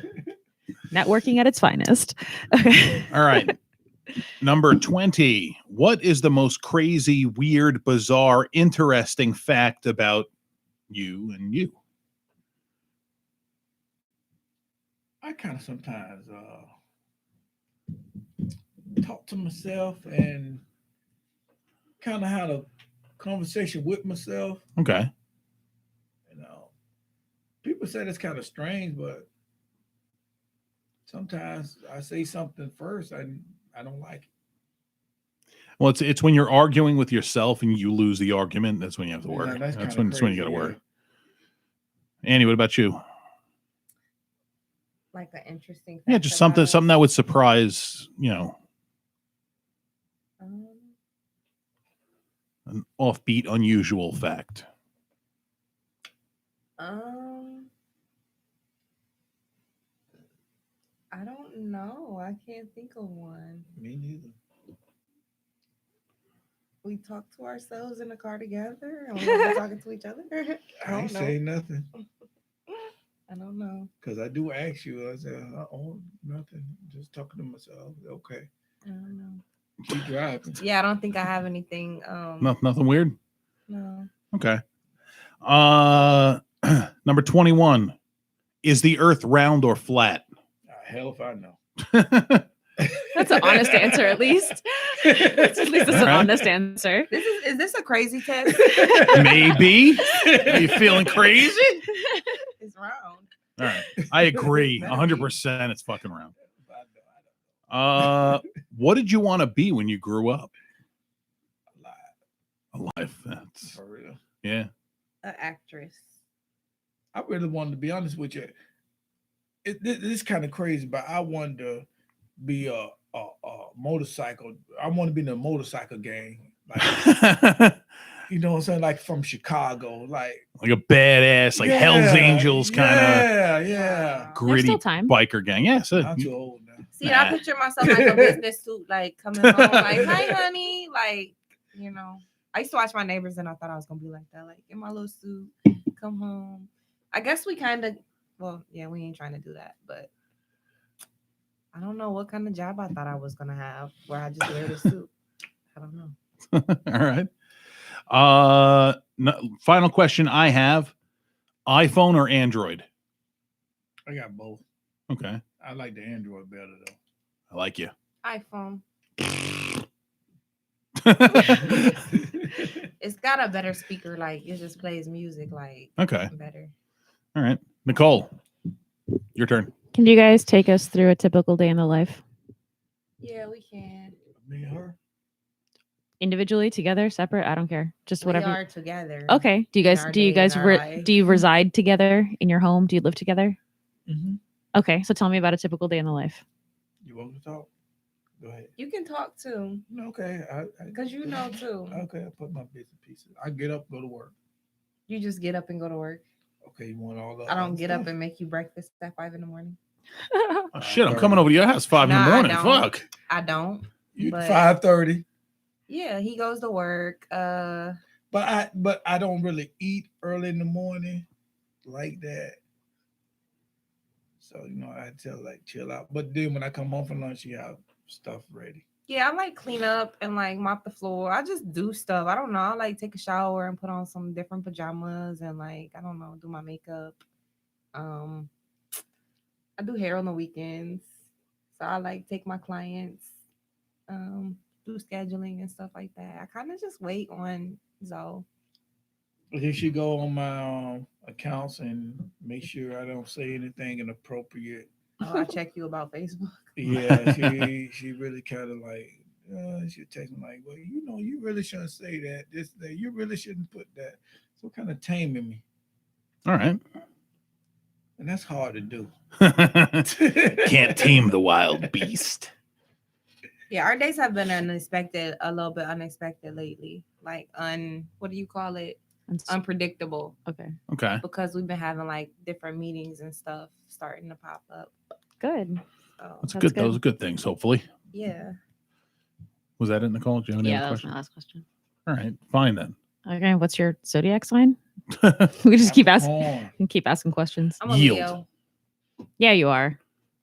Networking at its finest. Okay. All right. Number 20. What is the most crazy, weird, bizarre, interesting fact about you and you? I kind of sometimes talk to myself and kind of have a conversation with myself. Okay. You know, people say that's kind of strange, but sometimes I say something first and I don't like it. Well, it's when you're arguing with yourself and you lose the argument. That's when you have to work. Yeah, That's kinda when you got to crazy, work. Annie, what about you? Like an interesting. Yeah, fact just about us. something that would surprise, Um, an offbeat, unusual fact. I don't know. I can't think of one. Me neither. We talk to ourselves in the car together, and we're talking to each other. I ain't say nothing I don't know. because I do ask you. I said, "Oh, nothing. Just talking to myself." Okay, I don't know. keep driving. Yeah, I don't think I have anything. Nothing weird. No. Okay. Number 21. Is the Earth round or flat? Hell if I know. That's an honest answer, at least. At least it's an honest answer. Is this a crazy test? Maybe. Are you feeling crazy? It's round. All right. I agree. 100% it's fucking round. What did you want to be when you grew up? Alive. That's For real. yeah. An actress. I really wanted to be honest with you. This is kind of crazy, but I wanted to be a motorcycle. I want to be in a motorcycle gang. Like, you know what I'm saying? Like from Chicago. Like a badass, like Hell's Angels kind of Yeah. gritty still time. biker gang. Yeah, so Not too old now. See, I picture myself like a business suit, like coming home, like, hi, honey. Like, you know, I used to watch my neighbors and I thought I was going to be like that. Like, in my little suit, come home. I guess we kind of, well, yeah, we ain't trying to do that, but I don't know what kind of job I thought I was going to have where I just wear the suit. I don't know. All right. Final question I have. iPhone or Android? I got both. Okay. I like the Android better though. I like you. iPhone. It's got a better speaker. Like, it just plays music, like, Okay. better. All right. Nicole, your turn. Can you guys take us through a typical day in the life? Yeah, we can. Me and her. Individually, together, separate? I don't care. Just We whatever. are together. Okay. Do you in guys our do you day, in guys our life. do you reside together in your home? Do you live together? Mm-hmm. Okay. So tell me about a typical day in the life. You want to talk? Go ahead. You can talk too, Okay. because you know too. Okay, I put my bits and pieces. I get up, go to work. You just get up and go to work. Okay, you want all the I don't get up stuff? and make you breakfast at 5 a.m. Oh, shit, I'm coming over to your house 5 in the Nah, I morning. don't. Fuck. I don't. You But- 5:30. Yeah, he goes to work. But I don't really eat early in the morning like that. So I tell like chill out. But then when I come home from lunch, you have stuff ready. Yeah, I like clean up and like mop the floor. I just do stuff. I don't know. I like take a shower and put on some different pajamas and like, I don't know, do my makeup. I do hair on the weekends. So I like take my clients, do scheduling and stuff like that. I kind of just wait on Zoe. He should go on my accounts and make sure I don't say anything inappropriate. Oh, I check you about Facebook. Yeah, she really kind of like she text me like, well, you really shouldn't say that. You really shouldn't put that. So kind of taming me, All right. and that's hard to do. Can't tame the wild beast. Yeah, our days have been a little bit unexpected lately. Like what do you call it? Unpredictable. Okay. Okay. Because we've been having like different meetings and stuff starting to pop up. Good. So, That's good. Those are good things, hopefully. yeah. Was that it, Nicole? Do you have any Yeah, other that was questions? my last question. All right. Fine then. Okay. What's your zodiac sign? We just keep asking Capricorn. keep asking questions. I'm a Yield. Leo. Yeah, you are.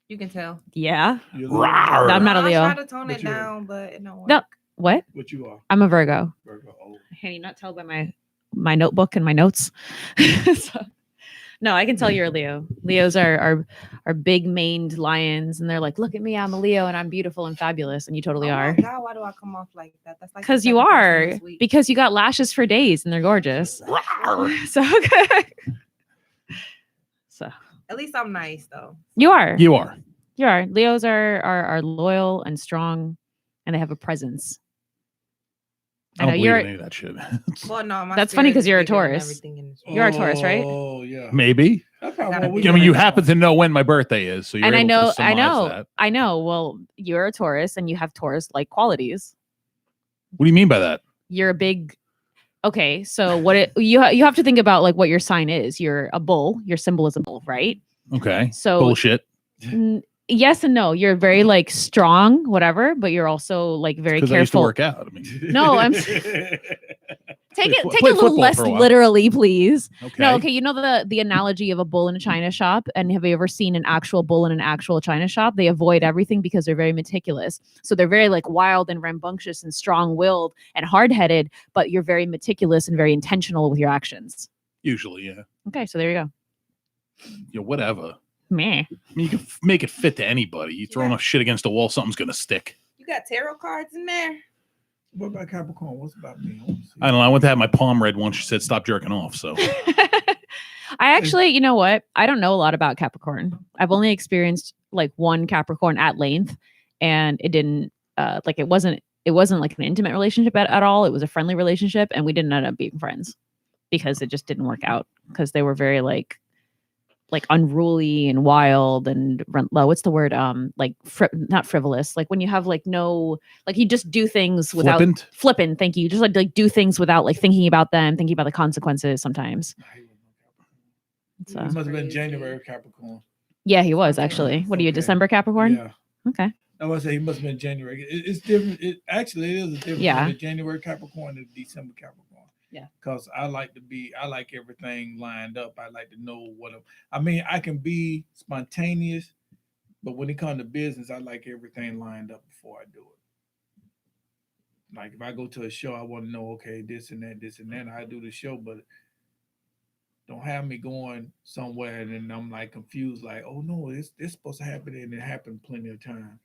You can tell. Yeah. You're Rawr. No, I'm not a I Leo. try to tone But it you are. down, but it don't work. No. What? What you are? I'm a Virgo. Virgo. Oh. Can you not tell by my notebook and my notes? So, no, I can tell you're a Leo. Leos are big maned lions, and they're like, look at me, I'm a Leo, and I'm beautiful and fabulous, and you totally Oh are. my God, why do I come off like that? That's like the Because you second person are. this week. Because you got lashes for days, and they're gorgeous. Rawr. So okay. So At least I'm nice though. you are. You are. You are. Leos are loyal and strong, and they have a presence. I know don't believe you're. in any of that shit. Well, no, my That's funny spirit 'cause is you're a bigger than Taurus. everything in this You're a Taurus, right? Oh yeah. Maybe. That's how Gotta well we be I mean, you Right. happen to know when my birthday is, so you're And I able know, to surmise that. I know. Well, you're a Taurus, and you have Taurus-like qualities. What do you mean by that? You're a big. Okay, so what it you have to think about like what your sign is. You're a bull. Your symbol is a bull, right? Okay. So Bullshit. yes and no. You're very like strong, whatever, but you're also like very Because I used to careful. work out. I mean, No, I'm take Played it fo- take it played a little football less for a while. literally, please. okay. No, okay. You know the analogy of a bull in a china shop, and have you ever seen an actual bull in an actual china shop? They avoid everything because they're very meticulous. So they're very like wild and rambunctious and strong-willed and hard-headed, but you're very meticulous and very intentional with your actions. Usually, yeah. Okay, so there you go. Yeah, whatever. Meh. I mean, you can make it fit to anybody. You throw Yeah. enough shit against the wall, something's gonna stick. You got tarot cards in there. What about Capricorn? What's about me? I wanna see. I don't know. I went to have my palm read once. She said, "Stop jerking off." So I actually, you know what? I don't know a lot about Capricorn. I've only experienced like one Capricorn at length, and it didn't like it wasn't like an intimate relationship at all. It was a friendly relationship, and we didn't end up being friends because it just didn't work out because they were very like unruly and wild and what's the word like not frivolous, like when you have like no, like you just do things without flippant. thank you, you just like do things without like thinking about them, thinking about the consequences sometimes. I hate when no Capricorn. So It must have been Crazy. January Capricorn. yeah, he was Okay. actually. What are you, Okay. December Capricorn? Yeah. Okay. I was say he must have been January. It's different. It is a difference Yeah. between January Capricorn and December Capricorn. Yeah. Because I like everything lined up. I like to know I mean, I can be spontaneous, but when it comes to business, I like everything lined up before I do it. Like if I go to a show, I want to know, okay, this and that, and I do the show, but don't have me going somewhere and then I'm like confused, like, oh no, this supposed to happen, and it happened plenty of times.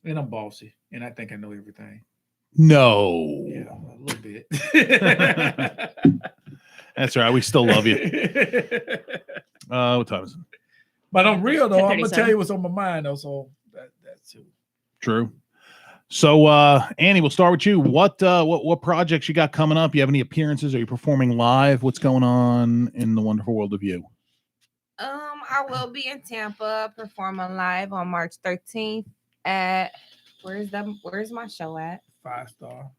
And I'm bossy, and I think I know everything. No. Yeah, a little bit. That's right. We still love you. What time is it? But I'm real though. I'm gonna 10:37. tell you what's on my mind though. So that's it. True. So, Annie, we'll start with you. What projects you got coming up? You have any appearances? Are you performing live? What's going on in the wonderful world of you? I will be in Tampa performing live on March 13th at where's my show at? 5-star.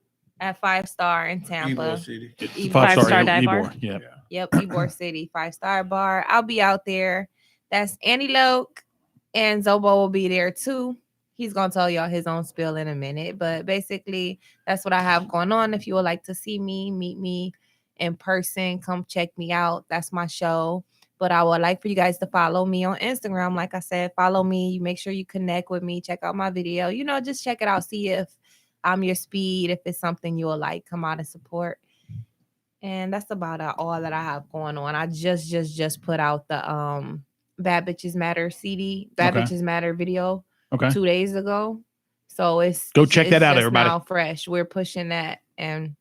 At 5-star in Tampa. Ybor City. Ybor. Five-star dive bar? Ybor, yeah. Yep, Ybor City 5-star bar. I'll be out there. That's Annie Loke, and Zoe Boe will be there too. He's gonna tell y'all his own spiel in a minute, but basically that's what I have going on. If you would like to see me, meet me in person, come check me out. That's my show. But I would like for you guys to follow me on Instagram. Like I said, follow me. You make sure you connect with me. Check out my video. Just check it out. See if I'm your speed. If it's something you will like, come out and support. And that's about all that I have going on. I just put out the Bad Bitches Matter CD, Bad Okay. Bitches Matter video Okay. 2 days ago. So Go check that out, just everybody. now fresh. We're pushing that, and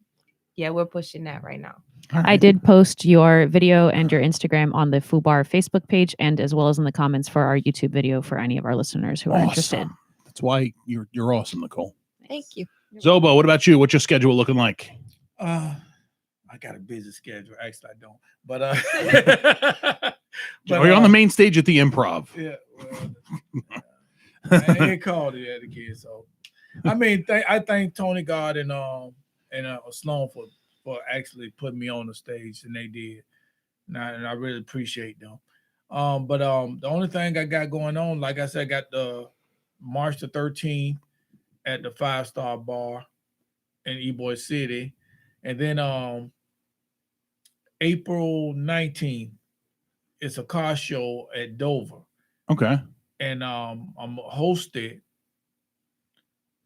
yeah, we're pushing that right now. All right. I did post your video and your Instagram on the FUBAR Facebook page, and as well as in the comments for our YouTube video for any of our listeners who are interested. Awesome. That's why you're awesome, Nicole. Thank you. Zoe Boe, what about you? What's your schedule looking like? I got a busy schedule. Actually, I don't. But Are you on the main stage at the Improv? Yeah. Well, I ain't called it yet again. So, I mean, I thank Tony God and Sloan for actually putting me on the stage, and they did, and I really appreciate them. But the only thing I got going on, like I said, I got the March the 13th at the 5-star bar in Ybor City, and then April 19th, it's a car show at Dover. Okay. And I'm hosted.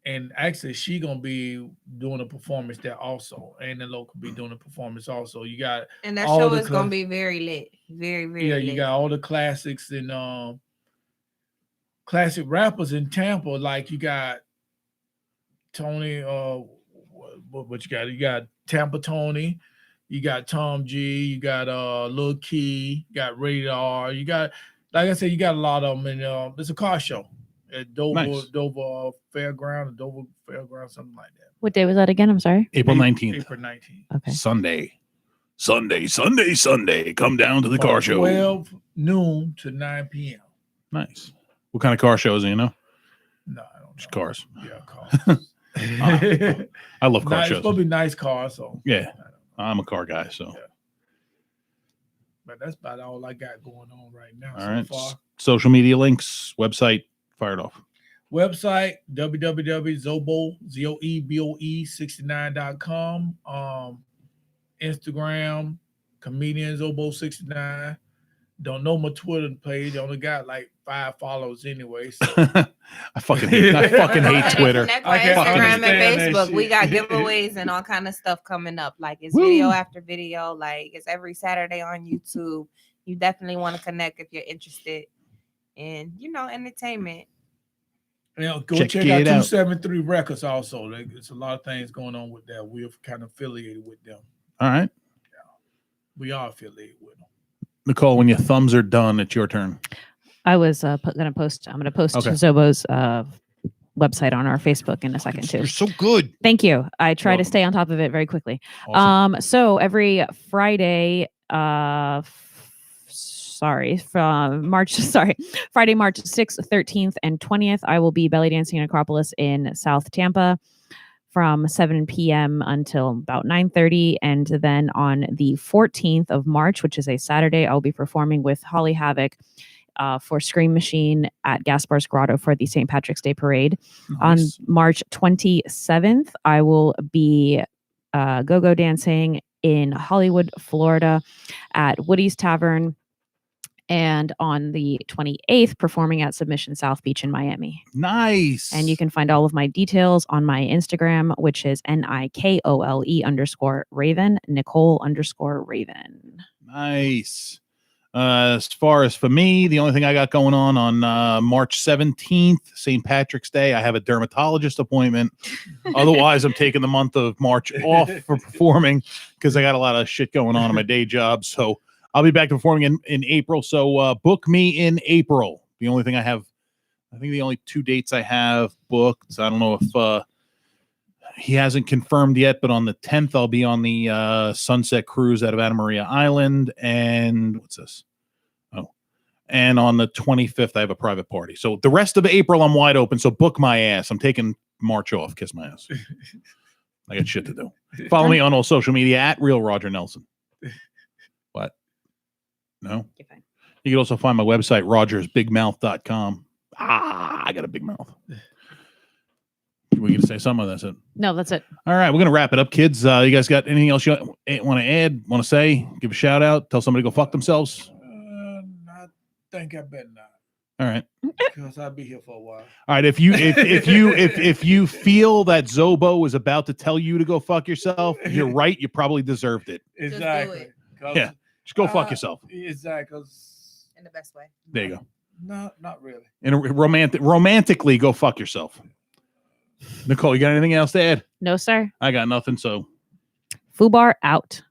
And actually, she gonna be doing a performance there also, and the local be doing a performance also. You got And that all show the is gonna be very lit, very yeah. lit. You got all the classics and classic rappers in Tampa. Like you got Tony. What you got? You got Tampa Tony. You got Tom G. You got Lil Key. You got Rated R. You got, like I said, you got a lot of them. And it's a car show at Dover, Nice. Dover Fairground, Dover Fairground, something like that. What day was that again? I'm sorry. April 19th. April 19th. Okay. Sunday. Come down to the car show. 12 noon to 9 p.m. Nice. What kind of car shows, do you know? No, I don't know. Just cars. Yeah, cars. I love car It's shows. supposed to be nice cars, so Yeah. I'm a car guy, so. Yeah. But that's about all I got going on right now All so right. far. Social media links, website, fire it off. Website www.zoeboe69.com. Instagram comedian Zobo69. Don't know my Twitter page. I only got like 5 followers anyway. So. I fucking hate Twitter. Connect I with can't Instagram and understand that Facebook. We shit. got giveaways and all kind of stuff coming up. Like it's Woo. video after video. Like it's every Saturday on YouTube. You definitely want to connect if you're interested in, entertainment. Go Check check it out out. 273 Records also. There's a lot of things going on with that. We're kind of affiliated with them. All right. We are affiliated with them. Nicole, when your thumbs are done, it's your turn. I was going to post. I'm going to post Okay. Zobo's website on our Facebook in a second too. You're so good. Thank you. I try to Welcome. stay on top of it very quickly. Awesome. So every Friday, Friday, March 6th, 13th, and 20th, I will be belly dancing in Acropolis in South Tampa from 7 p.m. until about 9:30. And then on the 14th of March, which is a Saturday, I'll be performing with Holly Havoc for Scream Machine at Gaspar's Grotto for the St. Patrick's Day Parade. On Nice. March 27th, I will be go-go dancing in Hollywood, Florida at Woody's Tavern. And on the 28th, performing at Submission South Beach in Miami. Nice. And you can find all of my details on my Instagram, which is NIKOLE_Raven, Nicole_Raven. Nice. As far as for me, the only thing I got going on March 17th, St. Patrick's Day, I have a dermatologist appointment. Otherwise, I'm taking the month of March off for performing because I got a lot of shit going on in my day job. So I'll be back to performing in April. So book me in April. The only thing I have, I think the only 2 dates I have booked. I don't know if he hasn't confirmed yet, but on the 10th, I'll be on the Sunset Cruise out of Anna Maria Island. And what's this? Oh, and on the 25th, I have a private party. So the rest of April, I'm wide open. So book my ass. I'm taking March off. Kiss my ass. I got shit to do. Follow me on all social media at Real Roger Nelson. What? No? Okay, fine. You can also find my website, rogersbigmouth.com. I got a big mouth. We're going to say something. That's it. No, that's it. All right, we're going to wrap it up, kids. You guys got anything else you want to add, want to say, give a shout out, tell somebody to go fuck themselves? I think I better not. All right. Because I'll be here for a while. All right. If you feel that Zoe Boe is about to tell you to go fuck yourself, you're right. You probably deserved it. Exactly. it. 'Cause, Yeah. Just go fuck yourself. Exactly. In the best way. There you go. No, not really. And romantically go fuck yourself. Nicole, you got anything else to add? No, sir. I got nothing. So Fubar out.